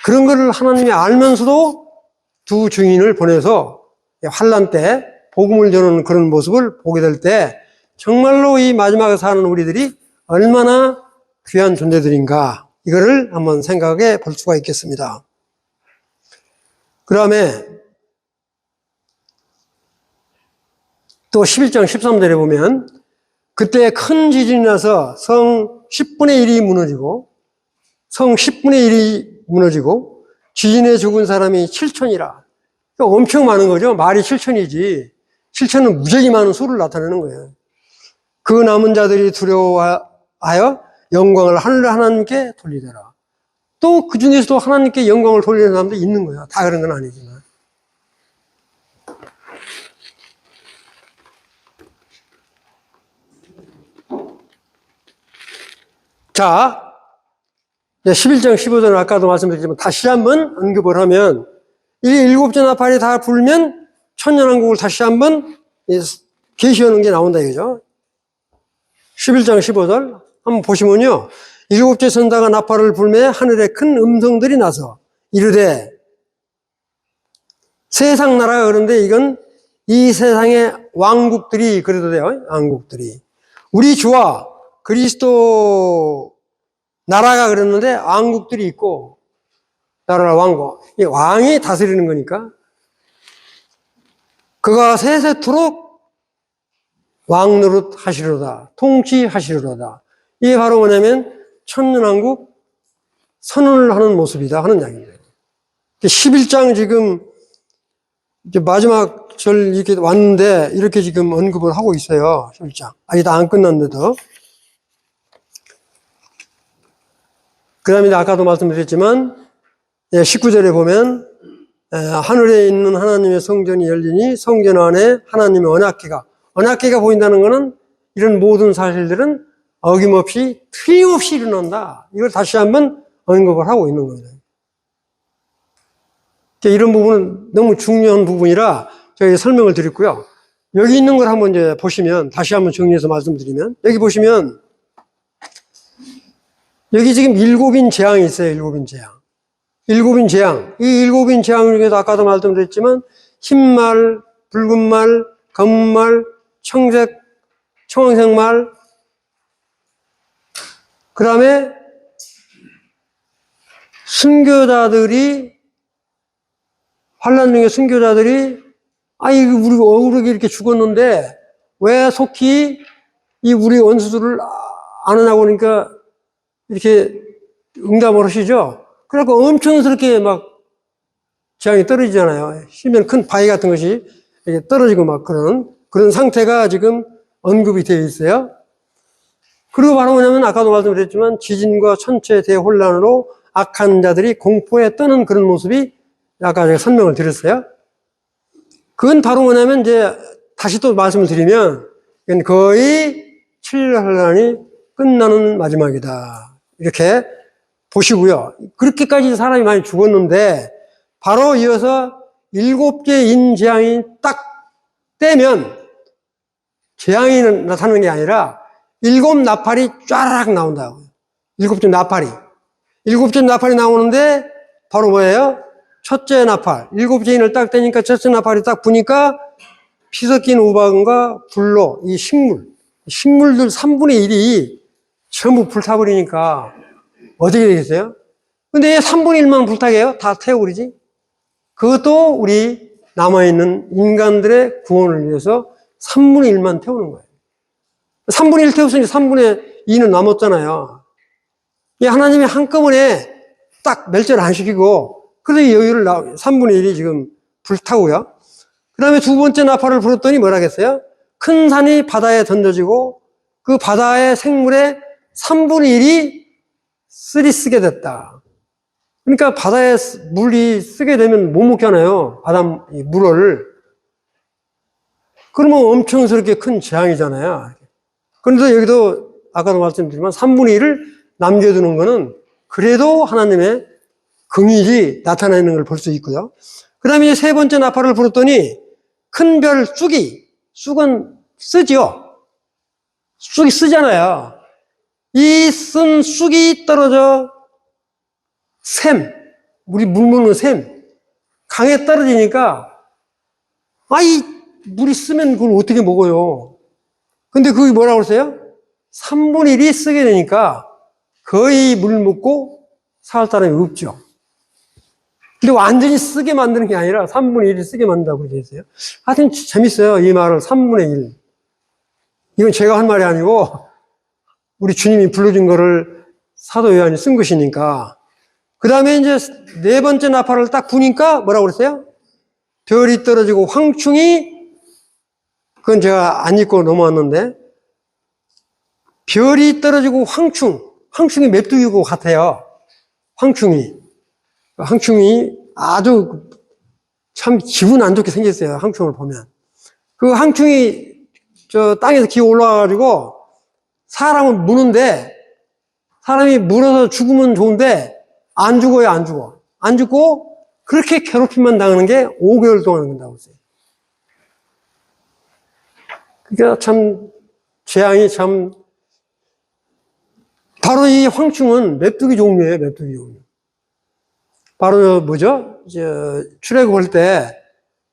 그런 거를 하나님이 알면서도 두 증인을 보내서 환란 때 복음을 전하는 그런 모습을 보게 될 때 정말로 이 마지막에 사는 우리들이 얼마나 귀한 존재들인가 이거를 한번 생각해 볼 수가 있겠습니다. 그 다음에 또 11장 13절에 보면 그때 큰 지진이 나서 성 10분의 1이 무너지고 성 10분의 1이 무너지고 지진에 죽은 사람이 7천이라. 그러니까 엄청 많은 거죠. 말이 7천이지. 7천은 무지하게 많은 수를 나타내는 거예요. 그 남은 자들이 두려워하여 영광을 하늘 하나님께 돌리더라. 또 그 중에서도 하나님께 영광을 돌리는 사람도 있는 거예요. 다 그런 건 아니지만. 자, 11장 15절은 아까도 말씀드렸지만 다시 한번 언급을 하면 이 일곱째 나팔이 다 불면 천년왕국을 다시 한번 계시하는 게 나온다 이거죠. 11장 15절 한번 보시면요. 일곱째 천사가 나팔을 불매 하늘에 큰 음성들이 나서 이르되 세상 나라가 그런데 이건 이 세상의 왕국들이 그래도 돼요. 왕국들이 우리 주와 그리스도 나라가 그랬는데 왕국들이 있고 나라라 왕국 이 왕이 다스리는 거니까 그가 세세토록 왕노릇 하시로다 통치하시로다. 이게 바로 뭐냐면 천년왕국 선언을 하는 모습이다 하는 이야기입니다. 11장 지금 이제 마지막 절 이렇게 왔는데 이렇게 지금 언급을 하고 있어요. 실장. 아직 다 안 끝났는데도. 그 다음에 아까도 말씀드렸지만 19절에 보면 하늘에 있는 하나님의 성전이 열리니 성전 안에 하나님의 언약궤가 보인다는 것은 이런 모든 사실들은 어김없이 틀림없이 일어난다. 이걸 다시 한번 언급을 하고 있는 겁니다. 이런 부분은 너무 중요한 부분이라 저희 설명을 드렸고요. 여기 있는 걸 한번 이제 보시면 다시 한번 정리해서 말씀드리면 여기 보시면 여기 지금 일곱인 재앙이 있어요. 일곱인 재앙. 일곱인 재앙. 이 일곱인 재앙 중에서 아까도 말씀드렸지만 흰말, 붉은말, 검은말, 청색, 청황색말 그 다음에 순교자들이 환난 중에 순교자들이 우리 억울하게 이렇게 죽었는데 왜 속히 이 우리 원수들을 안 하냐고 그러니까 이렇게 응답을 하시죠. 그래갖고 엄청스럽게 막 재앙이 떨어지잖아요. 심지어는 큰 바위 같은 것이 이렇게 떨어지고 막 그런 상태가 지금 언급이 되어 있어요. 그리고 바로 뭐냐면 아까도 말씀드렸지만 지진과 천체 대혼란으로 악한 자들이 공포에 떠는 그런 모습이 아까 제가 설명을 드렸어요. 그건 바로 뭐냐면 이제 다시 또 말씀을 드리면 이건 거의 7일 혼란이 끝나는 마지막이다. 이렇게 보시고요. 그렇게까지 사람이 많이 죽었는데 바로 이어서 7개 인재앙이 딱 떼면 재앙이 나타나는 게 아니라 7 나팔이 쫘라락 나온다고요. 7개 나팔이. 7개 나팔이 나오는데 바로 뭐예요? 첫째 나팔. 7개 인을 딱 떼니까 첫째 나팔이 딱 부니까 피 섞인 우박과 불로 이 식물들 3분의 1이 전부 불타버리니까 어떻게 되겠어요? 근데 3분의 1만 불타게 해요? 다 태워버리지? 그것도 우리 남아있는 인간들의 구원을 위해서 3분의 1만 태우는 거예요. 3분의 1 태웠으니 3분의 2는 남았잖아요. 하나님이 한꺼번에 딱 멸절 안 시키고, 그래서 여유를 3분의 1이 지금 불타고요. 그 다음에 두 번째 나팔을 불었더니 뭐라 했어요? 큰 산이 바다에 던져지고, 그 바다의 생물의 3분의 1이 쓰게 됐다. 그러니까 바다에 물이 쓰게 되면 못 먹잖아요. 바다 물을. 그러면 엄청스럽게 큰 재앙이잖아요. 그런데 여기도 아까도 말씀드리지만 3분의 1을 남겨두는 거는 그래도 하나님의 긍휼이 나타나는 걸 볼 수 있고요. 그 다음에 세 번째 나팔을 불었더니 큰 별 쑥은 쓰죠. 쑥이 쓰잖아요. 이 쓴 쑥이 떨어져 우리 물 먹는 강에 떨어지니까 물이 쓰면 그걸 어떻게 먹어요? 근데 그게 뭐라고 그랬어요? 3분의 1이 쓰게 되니까 거의 물 먹고 살 사람이 없죠. 근데 완전히 쓰게 만드는 게 아니라 3분의 1이 쓰게 만든다고 그러게 있어요. 하여튼 재밌어요. 이 말을 3분의 1. 이건 제가 한 말이 아니고 우리 주님이 불러준 거를 사도 요한이 쓴 것이니까. 그 다음에 이제 네 번째 나팔을 딱 부니까 뭐라고 그랬어요? 별이 떨어지고 그건 제가 안 읽고 넘어왔는데, 별이 떨어지고 황충이 메뚜기고 같아요. 황충이 아주 참 기분 안 좋게 생겼어요. 황충을 보면. 그 황충이 땅에서 기어 올라와가지고 사람을 무는데, 사람이 물어서 죽으면 좋은데 안 죽어요. 안 죽고 그렇게 괴롭힘만 당하는 게 5개월 동안 한다고 했어요. 그러니까 참 재앙이 참, 바로 이 황충은 메뚜기 종류예요. 메뚜기 종류. 바로 뭐죠? 출애굽할 때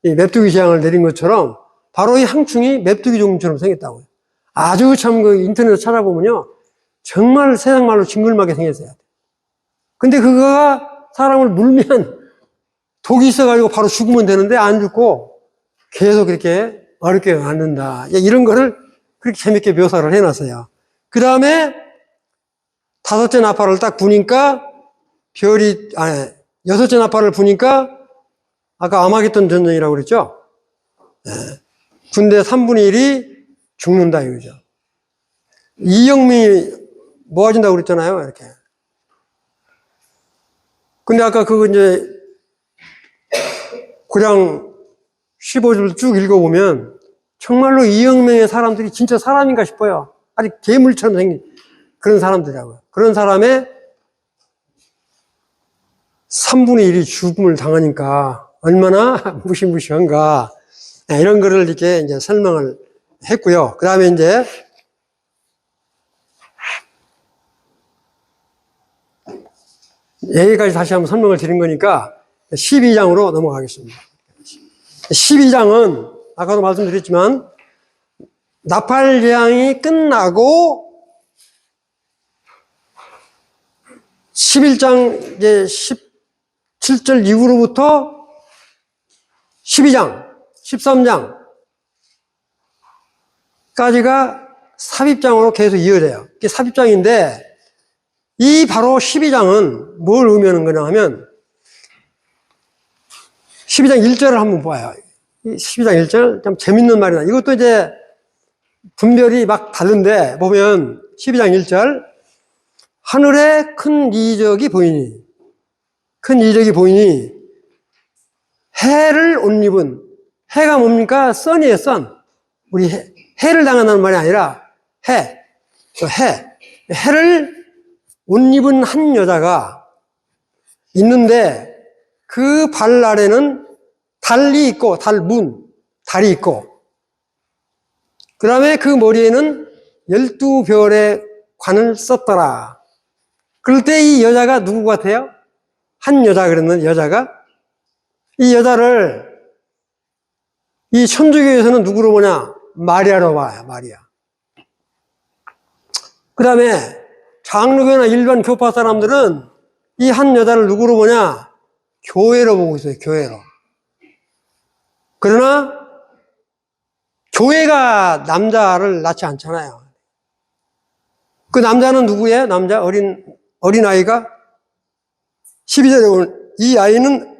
이 메뚜기 재앙을 내린 것처럼 바로 이 황충이 메뚜기 종류처럼 생겼다고요. 아주 참 그 인터넷에 찾아보면요, 정말 세상 말로 징글맞게 생겼어요. 근데 그거가 사람을 물면 독이 있어가지고 바로 죽으면 되는데 안 죽고 계속 이렇게 어렵게 갖는다. 이런 거를 그렇게 재밌게 묘사를 해놨어요. 그 다음에 다섯째 나팔을 딱 부니까 여섯째 나팔을 부니까 아까 아마겟돈 전쟁이라고 그랬죠? 예. 군대 3분의 1이 죽는다 이거죠. 이영민이 모아진다고 그랬잖아요, 이렇게. 근데 아까 그거 이제 고량 15줄 쭉 읽어보면 정말로 이영명의 사람들이 진짜 사람인가 싶어요. 아주 괴물처럼 생긴 그런 사람들이라고요. 그런 사람의 3분의 1이 죽음을 당하니까 얼마나 무시무시한가. 이런 거를 이렇게 이제 설명을 했고요. 그 다음에 이제 여기까지 다시 한번 설명을 드린 거니까 12장으로 넘어가겠습니다. 12장은 아까도 말씀드렸지만 나팔 재앙이 끝나고 11장 이제 17절 이후로부터 12장, 13장까지가 삽입장으로 계속 이어져요. 이게 삽입장인데 이 바로 12장은 뭘 의미하는 거냐 하면 12장 1절을 한번 봐요. 12장 1절 참 재밌는 말이다. 이것도 이제 분별이 막 다른데 보면 12장 1절 하늘에 큰 이적이 보이니 해를 옷 입은 해가 뭡니까? 선이에요, 선. 우리 해를 당한다는 말이 아니라 해를 옷 입은 한 여자가 있는데 그 발 아래는 달이 있고 달이 있고 그 다음에 그 머리에는 12별의 관을 썼더라. 그럴 때 이 여자가 누구 같아요? 한 여자 그랬는 여자가 이 여자를 이 천주교에서는 누구로 보냐? 마리아로 봐요. 마리아. 그 다음에 장로교나 일반 교파 사람들은 이 한 여자를 누구로 보냐? 교회로 보고 있어요. 교회로. 그러나 교회가 남자를 낳지 않잖아요. 그 남자는 누구예요? 남자 어린아이가 12절에 보면 이 아이는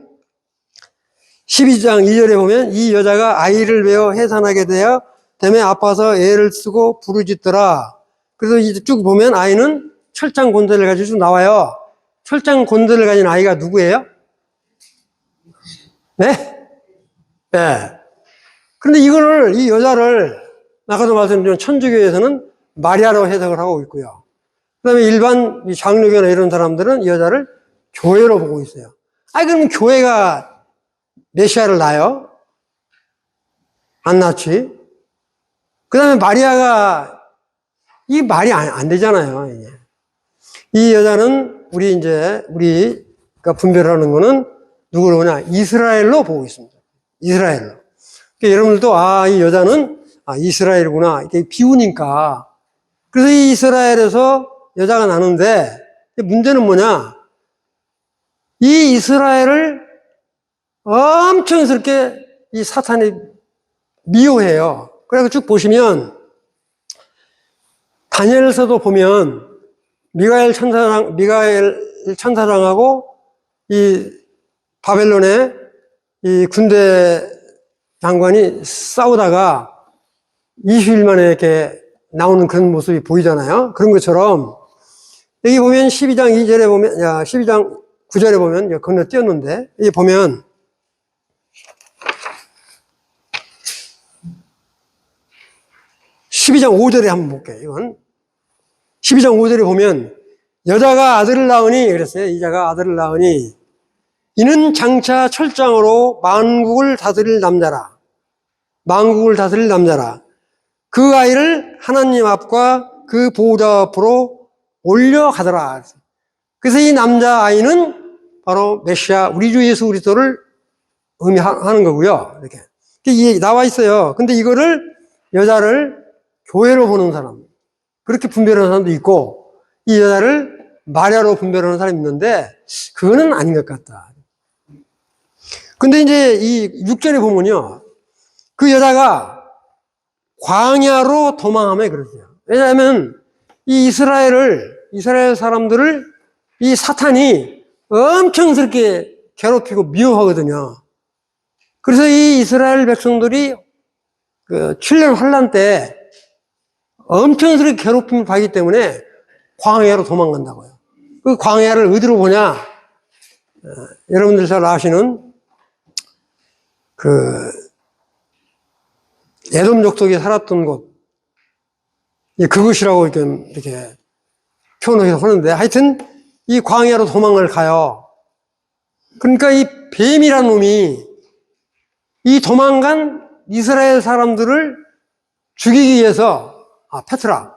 12장 2절에 보면 이 여자가 아이를 베어 해산하게 되어 때문에 아파서 애를 쓰고 부르짖더라. 그래서 이제 쭉 보면 아이는 철장 곤대를 가지고 쭉 나와요. 철장 곤대를 가진 아이가 누구예요? 네? 네. 그런데 이 여자를 아까도 말씀드린 천주교에서는 마리아로 해석을 하고 있고요. 그 다음에 일반 장로교나 이런 사람들은 이 여자를 교회로 보고 있어요. 그럼 교회가 메시아를 낳아요? 안 낳지? 그 다음에 마리아가, 이 말이 안 되잖아요. 이게. 이 여자는 우리가 분별하는 거는 누구로 보냐? 이스라엘로 보고 있습니다. 이스라엘로. 그러니까 여러분들도, 이 여자는, 이스라엘이구나. 이렇게 비우니까. 그래서 이 이스라엘에서 여자가 나는데, 문제는 뭐냐? 이 이스라엘을 엄청스럽게 이 사탄이 미워해요. 그래서 쭉 보시면, 다니엘서도 보면, 미가엘 천사장하고 이 바벨론의 이 군대 장관이 싸우다가 20일 만에 이렇게 나오는 그런 모습이 보이잖아요. 그런 것처럼 여기 보면 12장 2절에 보면 12장 9절에 보면 건너뛰었는데 여기 보면 (12장 5절에) 한번 볼게요. 이건 12장 5절에 보면 여자가 아들을 낳으니 그랬어요. 이자가 아들을 낳으니 이는 장차 철장으로 만국을 다스릴 남자라. 그 아이를 하나님 앞과 그 보호자 앞으로 올려가더라. 그래서 이 남자 아이는 바로 메시아 우리 주 예수 그리스도를 의미하는 거고요. 이게 나와 있어요. 근데 이거를 여자를 교회로 보는 사람, 그렇게 분별하는 사람도 있고 이 여자를 마리아로 분별하는 사람이 있는데 그거는 아닌 것 같다. 근데 이제 이 6절에 보면요. 그 여자가 광야로 도망하며 그러세요. 왜냐하면 이 이스라엘 사람들을 이 사탄이 엄청스럽게 괴롭히고 미워하거든요. 그래서 이 이스라엘 백성들이 그 7년 환란 때 엄청스럽게 괴롭힘을 받기 때문에 광야로 도망간다고요. 그 광야를 어디로 보냐? 여러분들 잘 아시는 그 에돔 족속이 살았던 곳, 그것이라고 이렇게 표현을 하는데, 하여튼 이 광야로 도망을 가요. 그러니까 이 뱀이라는 놈이 이 도망간 이스라엘 사람들을 죽이기 위해서, 페트라,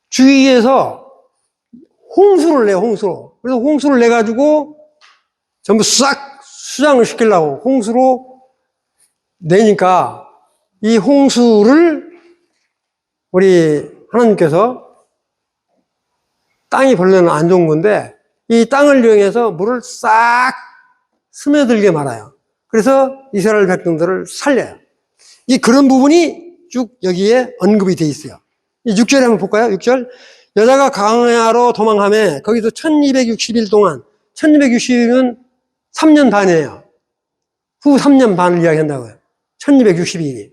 죽이기 위해서 홍수를 내요, 홍수로. 그래서 홍수를 내가지고 전부 싹 수장을 시키려고 홍수로 내니까 이 홍수를 우리 하나님께서 땅이 벌레는 안 좋은 건데 이 땅을 이용해서 물을 싹 스며들게 말아요. 그래서 이스라엘 백성들을 살려요. 이 그런 부분이 쭉 여기에 언급이 돼 있어요. 이 6절에 한번 볼까요? 6절. 여자가 광야로 도망하며 거기서 1260일 동안, 1260일은 3년 반이에요. 후 3년 반을 이야기한다고요. 1260일이.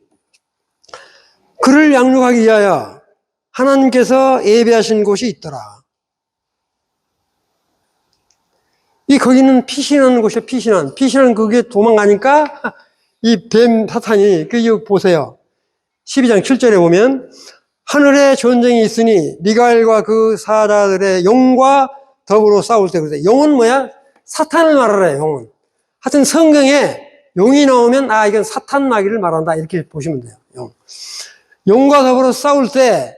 그를 양육하기 위하여 하나님께서 예배하신 곳이 있더라. 이 거기는 피신하는 곳이에요. 피신하는 그게 도망가니까 이 뱀 사탄이 그 보세요. 12장 7절에 보면 하늘에 전쟁이 있으니 미가엘과 그 사자들의 영과 더불어 싸울 때 그러세요. 영은 뭐야? 사탄을 말하래요. 영은. 하여튼 성경에 용이 나오면 이건 사탄 마귀를 말한다 이렇게 보시면 돼요. 용과 더불어 싸울 때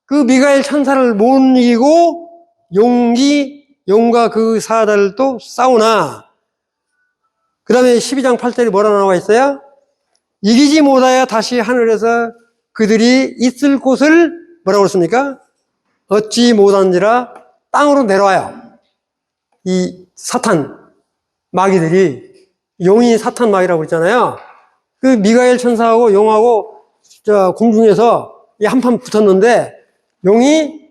그 미가엘 천사를 못 이기고 용과 그 사자들도 싸우나 그 다음에 12장 8절에 뭐라 나와 있어요? 이기지 못하여 다시 하늘에서 그들이 있을 곳을 뭐라고 그랬습니까? 얻지 못한지라 땅으로 내려와요. 이 사탄 마귀들이 용이 사탄 마귀라고 그랬잖아요. 그 미가엘 천사하고 용하고 공중에서 한판 붙었는데 용이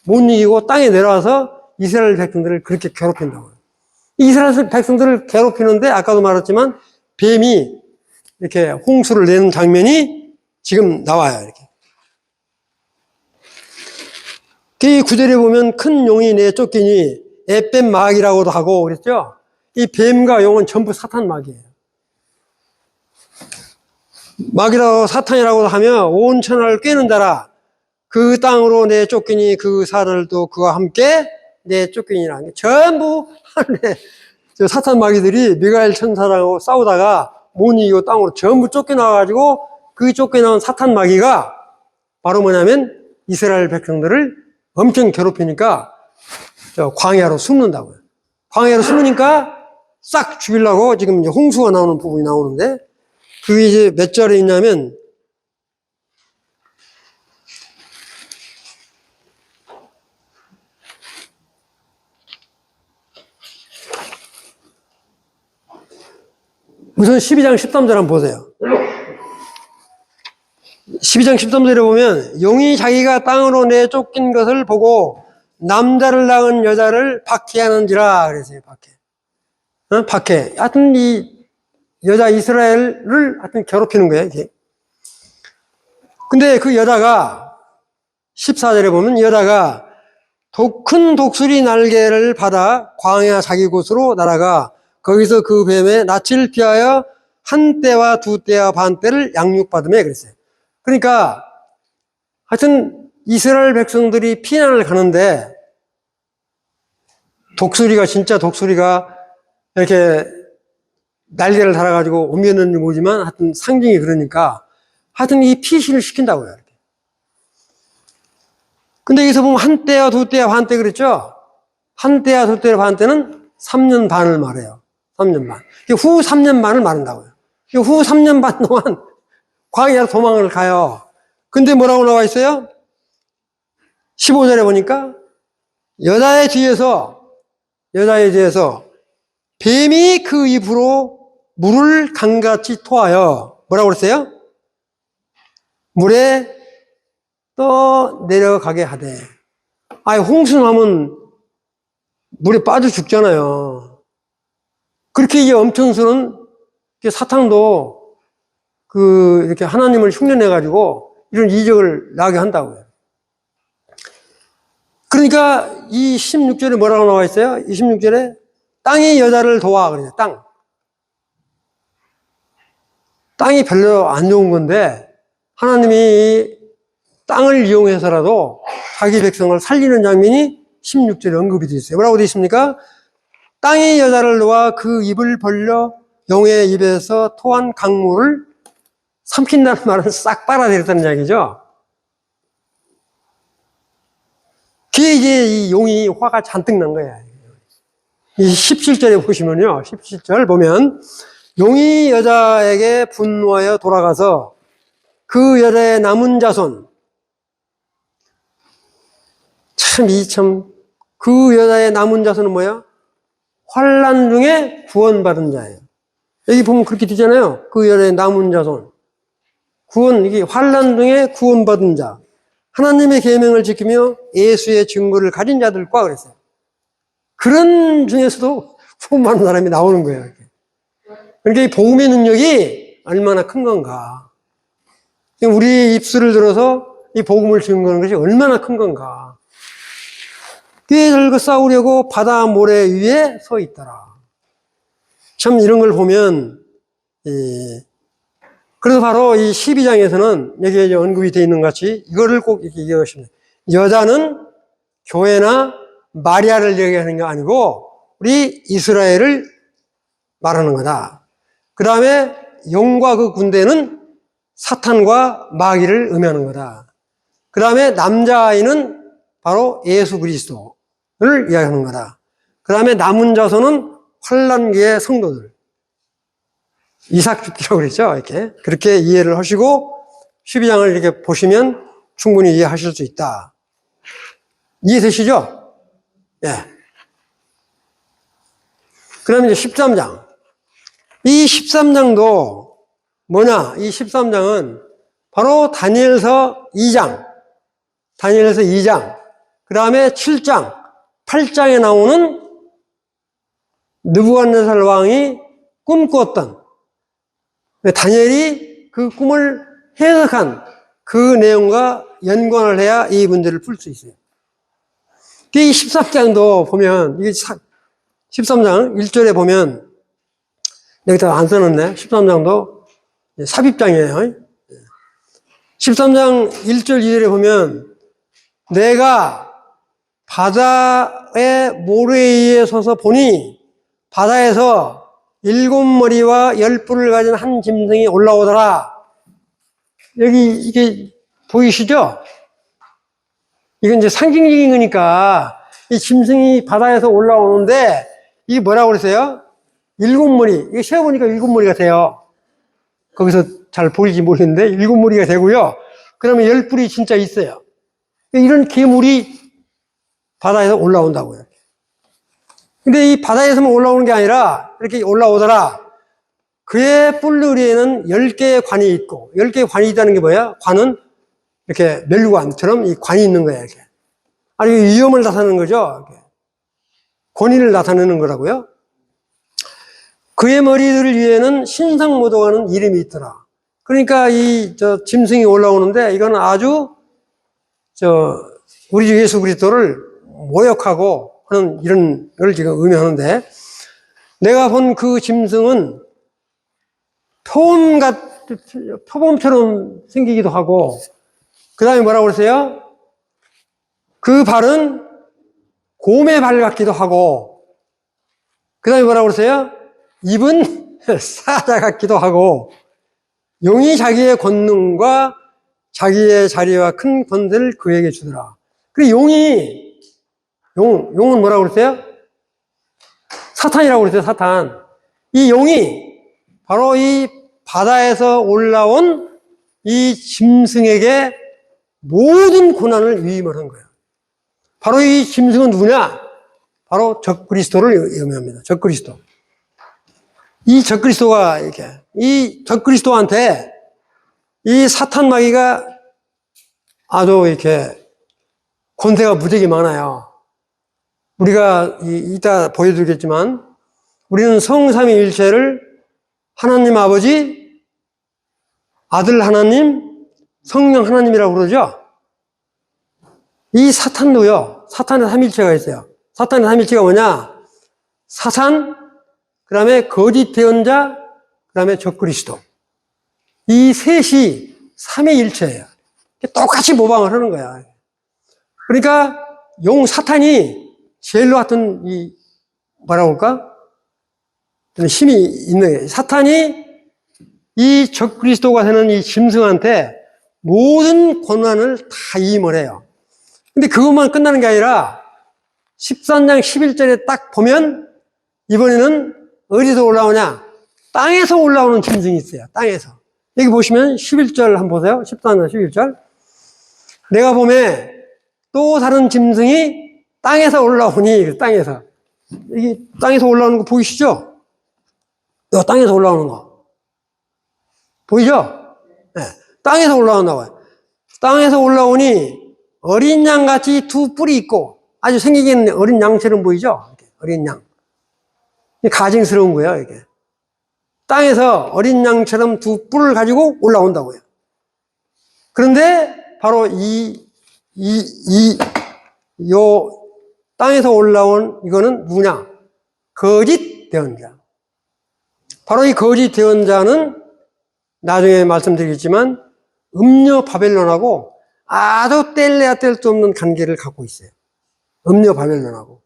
못 이기고 땅에 내려와서 이스라엘 백성들을 그렇게 괴롭힌다고요. 이스라엘 백성들을 괴롭히는데 아까도 말했지만 뱀이 이렇게 홍수를 내는 장면이 지금 나와요. 이렇게. 그 구절에 보면 큰 용이 내 쫓기니 에뱀 마귀라고도 하고 그랬죠. 이 뱀과 용은 전부 사탄 마귀예요. 마귀라고 사탄이라고 하면 온 천하를 꿰는 자라 그 땅으로 내 쫓기니 그 사람들도 그와 함께 내 쫓기니라는 게 전부 하늘에 사탄 마귀들이 미가엘 천사라고 싸우다가 못 이기고 땅으로 전부 쫓겨나가지고 그 쫓겨나온 사탄 마귀가 바로 뭐냐면 이스라엘 백성들을 엄청 괴롭히니까 광야로 숨는다고요. 광야로 숨으니까 싹 죽이려고 지금 이제 홍수가 나오는 부분이 나오는데 그게 이제 몇 절에 있냐면 우선 12장 13절 한번 보세요. 12장 13절에 보면 용이 자기가 땅으로 내쫓긴 것을 보고 남자를 낳은 여자를 박해하는지라 그랬어요. 박해. 하여튼 이 여자 이스라엘을 하여튼 괴롭히는 거예요. 이게. 근데 그 여자가 14절에 보면 여자가 큰 독수리 날개를 받아 광야 자기 곳으로 날아가 거기서 그 뱀의 낯을 피하여 한 때와 두 때와 반 때를 양육받으며 그랬어요. 그러니까 하여튼 이스라엘 백성들이 피난을 가는데 진짜 독수리가 이렇게 날개를 달아가지고 옮겼는지 모르지만 하여튼 상징이 그러니까 하여튼 이 피신을 시킨다고요. 이렇게. 근데 여기서 보면 한 때와 두 때와 반 때 그랬죠? 한 때와 두 때와 반 때는 3년 반을 말해요. 3년 반. 후 3년 반을 말한다고요. 후 3년 반 동안 광야로 도망을 가요. 근데 뭐라고 나와 있어요? 15절에 보니까 여자의 뒤에서 뱀이 그 입으로 물을 강같이 토하여 뭐라고 그랬어요? 물에 떠 내려가게 하되. 홍수 나면 물에 빠져 죽잖아요. 그렇게 이제 엄청스러운 사탄도 이렇게 하나님을 흉내내가지고 이런 이적을 나게 한다고요. 그러니까 이 16절에 뭐라고 나와 있어요? 26절에 땅이 여자를 도와. 그래요. 땅이 별로 안 좋은 건데 하나님이 땅을 이용해서라도 자기 백성을 살리는 장면이 16절에 언급이 되어 있어요. 뭐라고 되어 있습니까? 땅이 여자를 놓아 그 입을 벌려 용의 입에서 토한 강물을 삼킨다는 말은 싹 빨아들였다는 이야기죠. 그게 이제 이 용이 화가 잔뜩 난 거야. 이 17절에 보시면요. 17절 보면 용이 여자에게 분노하여 돌아가서 그 여자의 남은 자손 그 여자의 남은 자손은 뭐야? 환난 중에 구원받은 자예요. 여기 보면 그렇게 되잖아요. 그 여자의 남은 자손. 이게 환난 중에 구원받은 자. 하나님의 계명을 지키며 예수의 증거를 가진 자들과 그랬어요. 그런 중에서도 구원받는 사람이 나오는 거예요. 그러니까 이 복음의 능력이 얼마나 큰 건가. 우리 입술을 들어서 이 복음을 증거하는 것이 얼마나 큰 건가. 꽤 들고 싸우려고 바다 모래 위에 서 있더라. 참 이런 걸 보면 그래서 바로 이 12장에서는 여기에 언급이 되어 있는 것 같이 이거를 꼭 이렇게 이해하시면 돼요. 여자는 교회나 마리아를 얘기하는 게 아니고 우리 이스라엘을 말하는 거다. 그 다음에 용과 그 군대는 사탄과 마귀를 의미하는 거다. 그 다음에 남자아이는 바로 예수 그리스도를 이야기하는 거다. 그 다음에 남은 자손은 환난기의 성도들. 이삭 죽기라고 그랬죠. 이렇게. 그렇게 이해를 하시고 12장을 이렇게 보시면 충분히 이해하실 수 있다. 이해되시죠? 예. 그 다음에 이제 13장. 이 13장도 뭐냐? 이 13장은 바로 다니엘서 2장, 그 다음에 7장, 8장에 나오는 느부갓네살 왕이 꿈꾸었던 다니엘이 그 꿈을 해석한 그 내용과 연관을 해야 이 문제를 풀 수 있어요. 이 13장도 보면, 이게 13장 1절에 보면, 여기다 안 써놨네. 13장도 삽입장이에요. 13장 1절 2절에 보면, 내가 바다의 모래위에 서서 보니, 바다에서 7머리와 10뿔을 가진 한 짐승이 올라오더라. 여기 이게 보이시죠? 이건 이제 상징적인 거니까 이 짐승이 바다에서 올라오는데 이게 뭐라고 그랬어요? 7머리. 이게 세어보니까 7머리가 돼요. 거기서 잘 보일지 모르겠는데 7머리가 되고요. 그러면 10뿔이 진짜 있어요. 이런 괴물이 바다에서 올라온다고요. 근데 이 바다에서만 올라오는 게 아니라 이렇게 올라오더라. 그의 뿔누리에는 10개의 관이 있고, 10개의 관이 있다는 게 뭐야? 관은 이렇게 멸관처럼 이 관이 있는 거야, 이렇게. 아니, 위험을 나타내는 거죠. 이렇게. 권위를 나타내는 거라고요. 그의 머리들 위에는 신성모독하는 이름이 있더라. 그러니까 짐승이 올라오는데 이거는 아주 우리 예수 그리스도를 모욕하고 하는 이런 걸 지금 의미하는데, 내가 본 그 짐승은 표범처럼 생기기도 하고, 그 다음에 뭐라고 그랬어요? 그 발은 곰의 발 같기도 하고, 그 다음에 뭐라고 그랬어요? 입은 사자 같기도 하고, 용이 자기의 권능과 자기의 자리와 큰 권세를 그에게 주더라. 그리고 용은 뭐라고 그랬어요? 사탄이라고 그랬어요, 사탄. 이 용이 바로 이 바다에서 올라온 이 짐승에게 모든 고난을 위임을 한 거예요. 바로 이 짐승은 누구냐? 바로 적그리스도를 의미합니다. 적그리스도. 이 적그리스도가 이 적그리스도한테 이 사탄 마귀가 아주 이렇게 권세가 무지하게 많아요. 우리가 이따 보여드리겠지만 우리는 성삼위일체를 하나님 아버지, 아들 하나님, 성령 하나님이라고 그러죠. 이 사탄도요, 사탄의 삼일체가 있어요. 사탄의 삼일체가 뭐냐? 사탄, 그 다음에 거짓 대언자, 그 다음에 적그리스도. 이 셋이 삼위일체예요. 똑같이 모방을 하는 거야. 그러니까 사탄이 제일로 같은 뭐라고 할까? 힘이 있는 거예요. 사탄이 이 적그리스도가 되는 이 짐승한테 모든 권한을 다 이임을 해요. 근데 그것만 끝나는 게 아니라 13장 11절에 딱 보면 이번에는 어디서 올라오냐? 땅에서 올라오는 짐승이 있어요. 땅에서. 여기 보시면 11절 한번 보세요. 13장 11절. 내가 보면 또 다른 짐승이 땅에서 올라오니, 땅에서. 여기 땅에서 올라오는 거 보이시죠? 이거 땅에서 올라오는 거. 보이죠? 네. 땅에서 올라온다고요. 땅에서 올라오니 어린 양 같이 두 뿔이 있고 아주 생기기는 어린 양처럼 보이죠? 이렇게, 어린 양. 가증스러운 거예요, 이게. 땅에서 어린 양처럼 두 뿔을 가지고 올라온다고요. 그런데 바로 땅에서 올라온 이거는 누구냐? 거짓 대언자. 바로 이 거짓 대언자는 나중에 말씀드리겠지만 음녀 바벨론하고 아주 뗄래야 뗄 수 없는 관계를 갖고 있어요. 음녀 바벨론하고.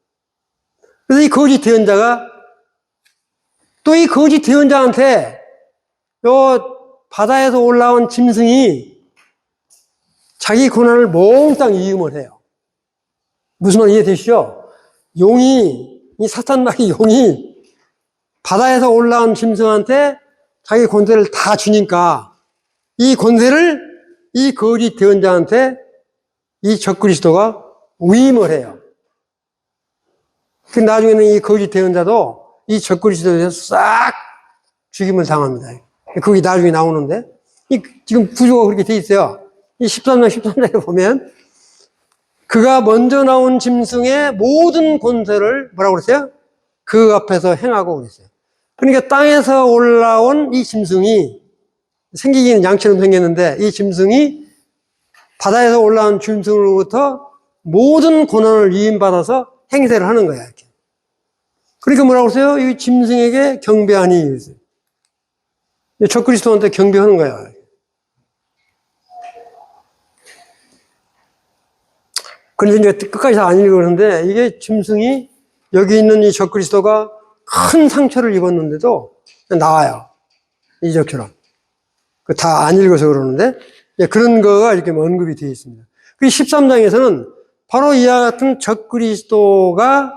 그래서 이 거짓 대언자가 또 이 거짓 대언자한테 요 바다에서 올라온 짐승이 자기 권한을 몽땅 이임을 해요. 무슨 말 이해되시죠? 이 사탄마귀 용이 바다에서 올라온 짐승한테 자기 권세를 다 주니까 이 권세를 이 거짓 대언자한테 이 적그리스도가 위임을 해요. 그 나중에는 이 거짓 대언자도 이 적그리스도에 대해서 싹 죽임을 당합니다. 그게 나중에 나오는데, 지금 구조가 그렇게 돼 있어요. 이 13장에 보면, 그가 먼저 나온 짐승의 모든 권세를 뭐라고 그랬어요? 그 앞에서 행하고 그랬어요. 그러니까 땅에서 올라온 이 짐승이, 생기기는 양처럼 생겼는데, 이 짐승이 바다에서 올라온 짐승으로부터 모든 권한을 위임받아서 행세를 하는 거야, 이렇게. 그러니까 뭐라고 그러세요? 이 짐승에게 경배하니. 적그리스도한테 경배하는 거야. 그런데 이제 끝까지 다 안 읽었는데, 이게 짐승이 여기 있는 이 적그리스도가 큰 상처를 입었는데도 나와요. 이적처럼. 다 안 읽어서 그러는데, 그런 거가 이렇게 언급이 되어 있습니다. 그 13장에서는 바로 이와 같은 적그리스도가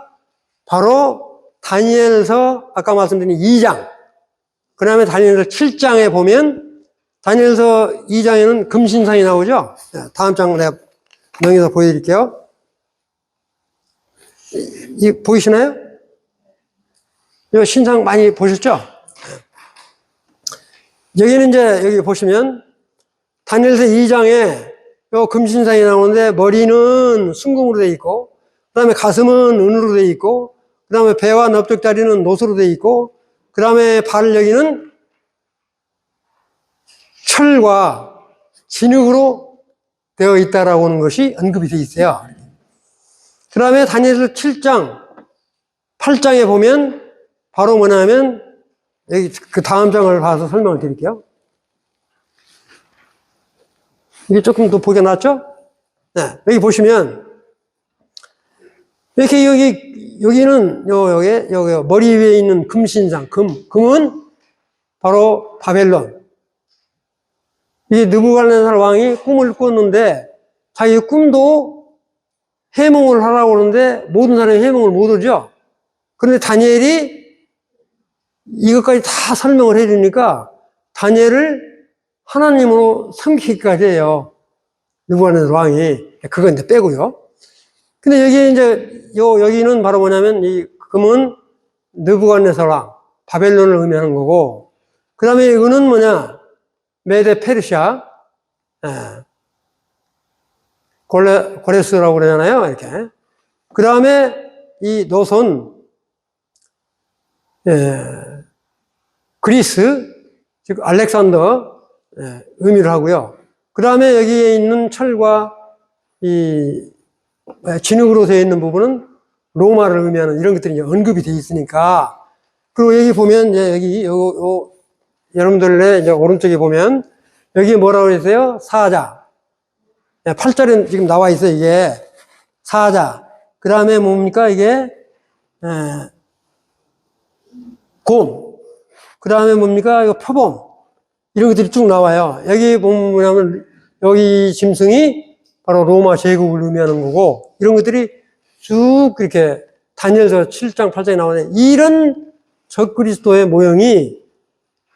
바로 다니엘서 아까 말씀드린 2장, 그 다음에 다니엘서 7장에 보면 다니엘서 2장에는 금신상이 나오죠. 다음 장 내가 명에서 보여드릴게요. 보이시나요? 이 신상 많이 보셨죠? 여기는 이제 여기 보시면 다니엘서 2장에 요 금신상이 나오는데 머리는 순금으로 되어 있고 그 다음에 가슴은 은으로 되어 있고 그 다음에 배와 넓적다리는 노소로 되어 있고 그 다음에 발 여기는 철과 진흙으로 되어 있다라고 하는 것이 언급이 되어 있어요. 그 다음에 다니엘서 7장, 8장에 보면 바로 뭐냐면 여기 그 다음 장을 봐서 설명을 드릴게요. 이게 조금 더 보기가 낫죠? 네, 여기 보시면 이렇게 여기는 여기 머리 위에 있는 금신상, 금은 바로 바벨론. 이게 느부갓네살 왕이 꿈을 꿨는데 자기 꿈도 해몽을 하라고 하는데 모든 사람이 해몽을 못 하죠. 그런데 다니엘이 이것까지 다 설명을 해주니까 다니엘을 하나님으로 섬기기까지 해요. 느부갓네살 왕이. 그건 이제 빼고요. 근데 여기 이제 여기는 바로 뭐냐면 이 금은 느부갓네살 왕, 바벨론을 의미하는 거고, 그 다음에 이 은은 뭐냐? 메데 페르시아, 고레스라고 그러잖아요. 이렇게. 그 다음에 이 노선, 그리스, 즉 알렉산더 의미를 하고요. 그 다음에 여기에 있는 철과 이 진흙으로 되어 있는 부분은 로마를 의미하는 이런 것들이 이제 언급이 되어 있으니까. 그리고 여기 보면 이제 여기 여러분들의 이제 오른쪽에 보면 여기 뭐라고 했어요? 사자. 8절에 지금 나와 있어요. 이게 사자. 그 다음에 뭡니까? 이게 곰. 그 다음에 뭡니까? 이거 표범. 이런 것들이 쭉 나와요. 여기 보면 여기 짐승이 바로 로마 제국을 의미하는 거고, 이런 것들이 쭉 이렇게 다니엘서 7장, 8장에 나오는 이런 적그리스도의 모형이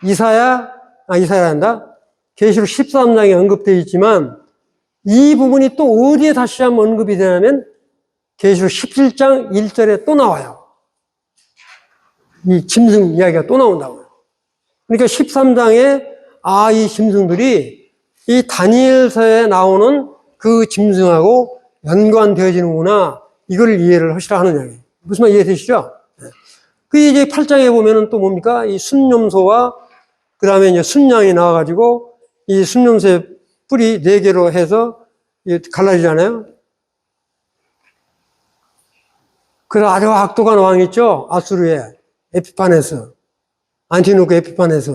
이사야란다. 계시록 13장에 언급되어 있지만 이 부분이 또 어디에 다시 한번 언급이 되냐면 계시록 17장 1절에 또 나와요. 이 짐승 이야기가 또 나온다고요. 그러니까 13장에 이 짐승들이 이 다니엘서에 나오는 그 짐승하고 연관되어지는구나. 이걸 이해를 하시라 하는 이야기. 무슨 말 이해되시죠? 그 이제 8장에 보면은 또 뭡니까? 이 순념소와 그 다음에 이제 순양이 나와가지고 이 순념소의 뿔이 4개로 해서 갈라지잖아요. 그래서 아주 악독한 왕 있죠? 아수르의 에피파네스. 안티노크 에피파네스.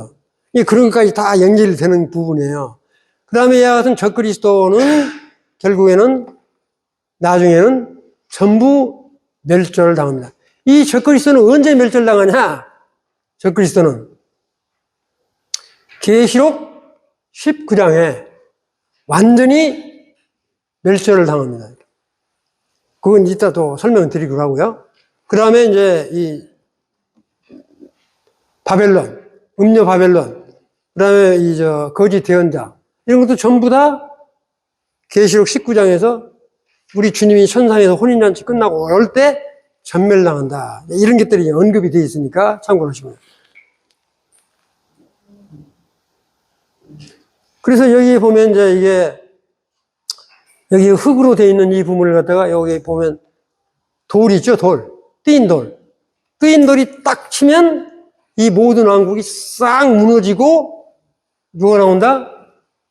그런 것까지 다 연결되는 부분이에요. 그 다음에 이와 같은 적그리스도는 결국에는 나중에는 전부 멸절을 당합니다. 이 적그리스도는 언제 멸절당하냐? 적그리스도는 계시록 19장에 완전히 멸절을 당합니다. 그건 이따 또 설명드리기로 하고요. 그 다음에 이제 이 바벨론, 음녀 바벨론, 그 다음에 거짓 대언자, 이런 것도 전부 다 계시록 19장에서 우리 주님이 천상에서 혼인잔치 끝나고 올 때 전멸당한다. 이런 것들이 언급이 되어 있으니까 참고를 하시면. 그래서 여기 보면 이제 여기 흙으로 되어 있는 이 부분을 갖다가 여기 보면 돌 있죠, 돌. 뜨인 돌. 뜨인 돌이 딱 치면 이 모든 왕국이 싹 무너지고 누가 나온다?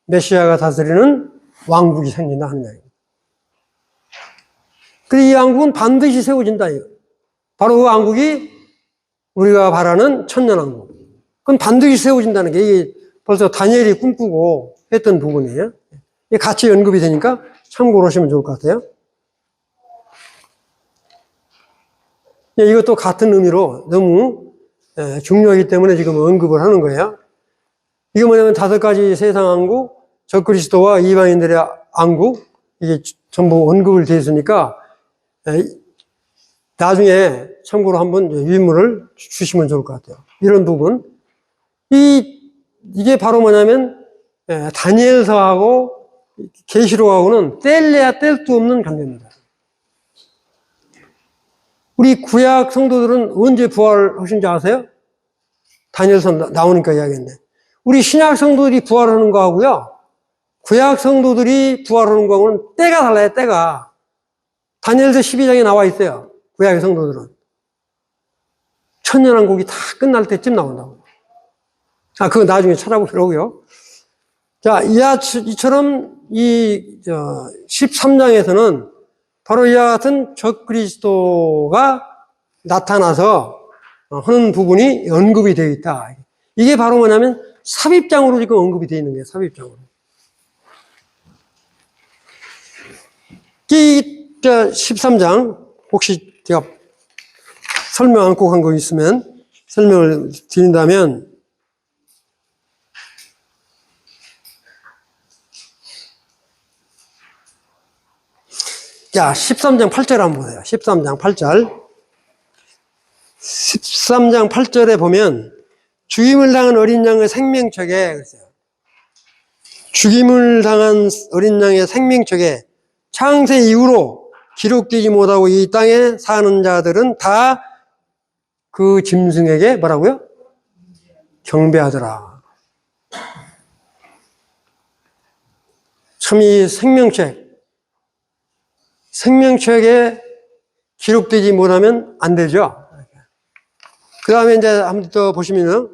메시아가 다스리는 왕국이 생긴다 하는 이야기입니다. 그래서 이 왕국은 반드시 세워진다. 이거. 바로 그 왕국이 우리가 바라는 천년왕국. 그건 반드시 세워진다는 게 이게 벌써 다니엘이 꿈꾸고 했던 부분이에요. 이게 같이 언급이 되니까 참고로 하시면 좋을 것 같아요. 이것도 같은 의미로 너무 중요하기 때문에 지금 언급을 하는 거예요. 이게 뭐냐면 5가지 세상 왕국, 적그리스도와 이방인들의 왕국, 이게 전부 언급을 되어 있으니까 나중에 참고로 한번 유인물을 주시면 좋을 것 같아요. 이런 부분. 이게 바로 뭐냐면 다니엘서하고 계시록하고는 뗄래야 뗄 수 없는 관계입니다. 우리 구약 성도들은 언제 부활하신지 아세요? 다니엘서 나오니까 이야기했네. 우리 신약 성도들이 부활하는 거하고요, 구약 성도들이 부활하는 거하고는 때가 달라요, 때가. 다니엘서 12장에 나와 있어요. 구약의 성도들은. 천년왕국이 다 끝날 때쯤 나온다고. 그거 나중에 찾아보시라고요. 자, 이처럼 13장에서는 바로 이와 같은 적그리스도가 나타나서 하는 부분이 언급이 되어 있다. 이게 바로 뭐냐면 삽입장으로 지금 언급이 되어 있는 거예요. 삽입장으로. 이 13장 혹시 제가 설명 안 꼭 한 거 있으면 설명을 드린다면, 자, 13장 8절 한번 보세요. 13장 8절. 13장 8절에 보면 죽임을 당한 어린 양의 생명책에, 그랬어요. 죽임을 당한 어린 양의 생명책에 창세 이후로 기록되지 못하고 이 땅에 사는 자들은 다 그 짐승에게 뭐라고요? 경배하더라. 참 이 생명책에 기록되지 못하면 안 되죠. 그 다음에 이제 한번 더 보시면은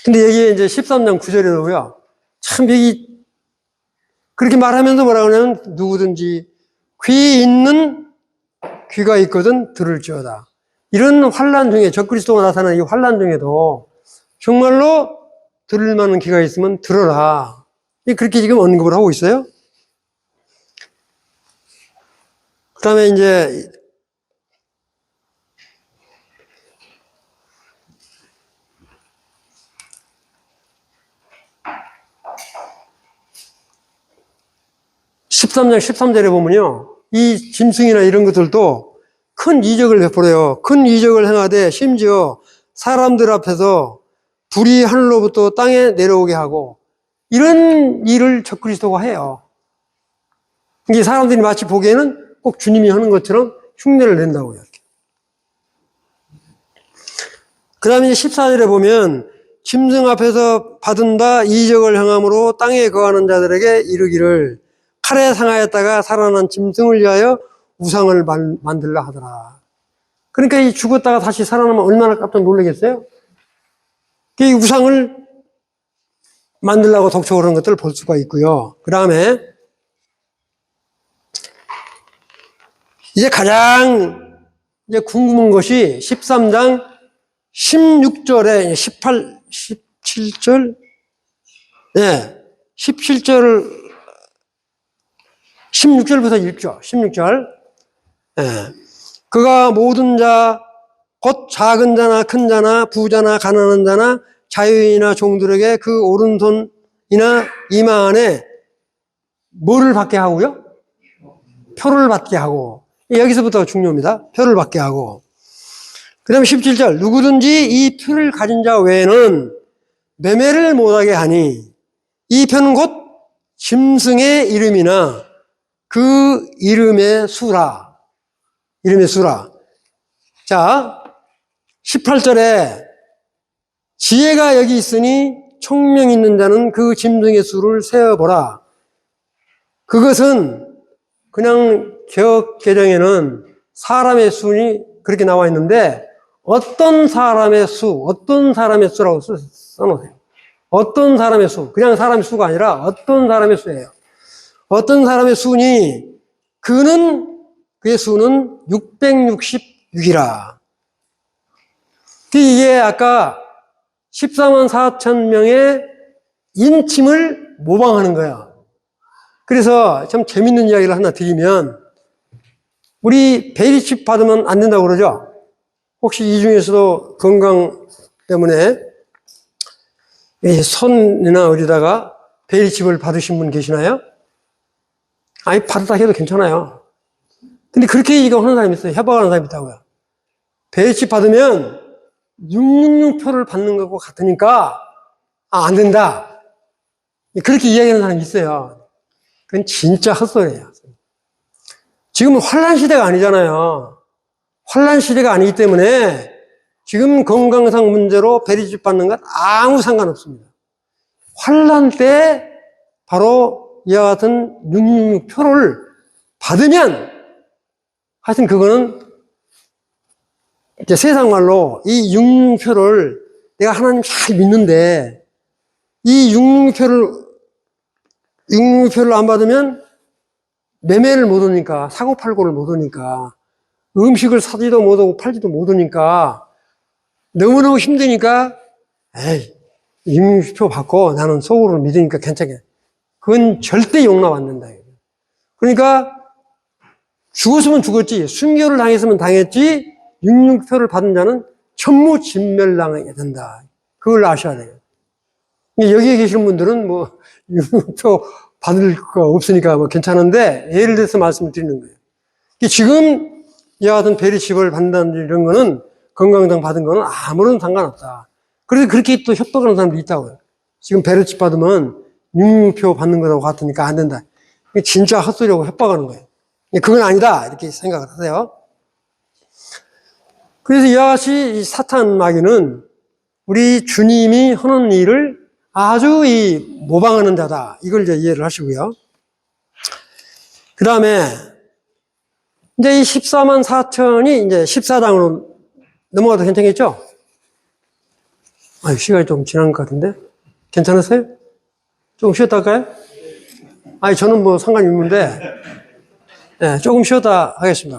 근데 여기에 이제 13장 9절에도요. 참 여기 그렇게 말하면서 뭐라 그러냐면 누구든지 귀 있는 귀가 있거든 들을지어다. 이런 환난 중에 적그리스도가 나타나는 이 환난 중에도 정말로 들을 만한 귀가 있으면 들어라. 그렇게 지금 언급을 하고 있어요. 그 다음에 이제 13장 13절에 보면요. 이 짐승이나 이런 것들도 큰 이적을 베풀어요. 큰 이적을 행하되 심지어 사람들 앞에서 불이 하늘로부터 땅에 내려오게 하고 이런 일을 적그리스도가 해요. 이게 사람들이 마치 보기에는 꼭 주님이 하는 것처럼 흉내를 낸다고요. 그 다음에 14절에 보면 짐승 앞에서 받은 바 이적을 행함으로 땅에 거하는 자들에게 이르기를 칼에 상하였다가 살아난 짐승을 위하여 우상을 만들라 하더라. 그러니까 이 죽었다가 다시 살아나면 얼마나 깜짝 놀라겠어요? 이 우상을 만들라고 독촉을 하는 것들을 볼 수가 있고요. 그 다음에 이제 가장 이제 궁금한 것이 13장 16절에 17절, 네, 17절, 16절부터 읽죠. 16절. 네. 그가 모든 자, 곧 작은 자나 큰 자나 부자나 가난한 자나 자유인이나 종들에게 그 오른손이나 이마 안에 뭐를 받게 하고요? 표를 받게 하고. 여기서부터 중요합니다. 표를 받게 하고. 그 다음에 17절. 누구든지 이 표를 가진 자 외에는 매매를 못하게 하니 이 표는 곧 짐승의 이름이나 그 이름의 수라. 이름의 수라. 자, 18절에 지혜가 여기 있으니 총명 있는 자는 그 짐승의 수를 세어보라. 그것은 그냥 개역 개정에는 사람의 수니 그렇게 나와 있는데 어떤 사람의 수라고 써놓으세요. 어떤 사람의 수. 그냥 사람의 수가 아니라 어떤 사람의 수예요. 어떤 사람의 수니 그의 수는 666이라. 이게 아까 14만 4천 명의 인침을 모방하는 거야. 그래서 참 재밌는 이야기를 하나 드리면 우리 베리칩 받으면 안 된다고 그러죠? 혹시 이 중에서도 건강 때문에 손이나 어디다가 베리칩을 받으신 분 계시나요? 아니, 받았다 해도 괜찮아요. 근데 그렇게 이거 하는 사람이 있어요. 협박하는 사람이 있다고요. 베리칩 받으면 666표를 받는 것과 같으니까 안 된다. 그렇게 이야기하는 사람이 있어요. 그건 진짜 헛소리예요. 지금은 환란 시대가 아니잖아요. 환란 시대가 아니기 때문에 지금 건강상 문제로 베리칩 받는 건 아무 상관없습니다. 환란 때 바로 이와 같은 666표를 받으면 하여튼 그거는 이제 세상 말로 이 666표를 내가 하나님 잘 믿는데 이 666표를 안 받으면 매매를 못 하니까 사고팔고를 못 하니까 음식을 사지도 못하고 팔지도 못하니까 너무너무 힘드니까 에이 666표 받고 나는 속으로 믿으니까 괜찮게 그건 절대 용납 안 된다. 그러니까 죽었으면 죽었지 순교를 당했으면 당했지 666표를 받은 자는 천무진멸당하게 된다. 그걸 아셔야 돼요. 여기에 계시는 분들은 뭐 666표 받을 거 없으니까 뭐 괜찮은데 예를 들어서 말씀을 드리는 거예요. 지금 이와 같은 베리칩을 받는다는 이런 거는 건강상 받은 거는 아무런 상관없다. 그래서 그렇게 또 협박하는 사람도 있다고요. 지금 베리칩 받으면 666표 받는 거하고 같으니까 안 된다. 진짜 헛소리하고 협박하는 거예요. 그건 아니다. 이렇게 생각을 하세요. 그래서 이와 같이 이 사탄 마귀는 우리 주님이 하는 일을 아주 모방하는 자다. 이걸 이제 이해를 하시고요. 그 다음에 이제 이 14만 4천이 이제 14장으로 넘어가도 괜찮겠죠? 아, 시간이 좀 지난 것 같은데? 괜찮으세요? 조금 쉬었다 할까요? 아니, 저는 뭐 상관이 없는데, 네, 조금 쉬었다 하겠습니다.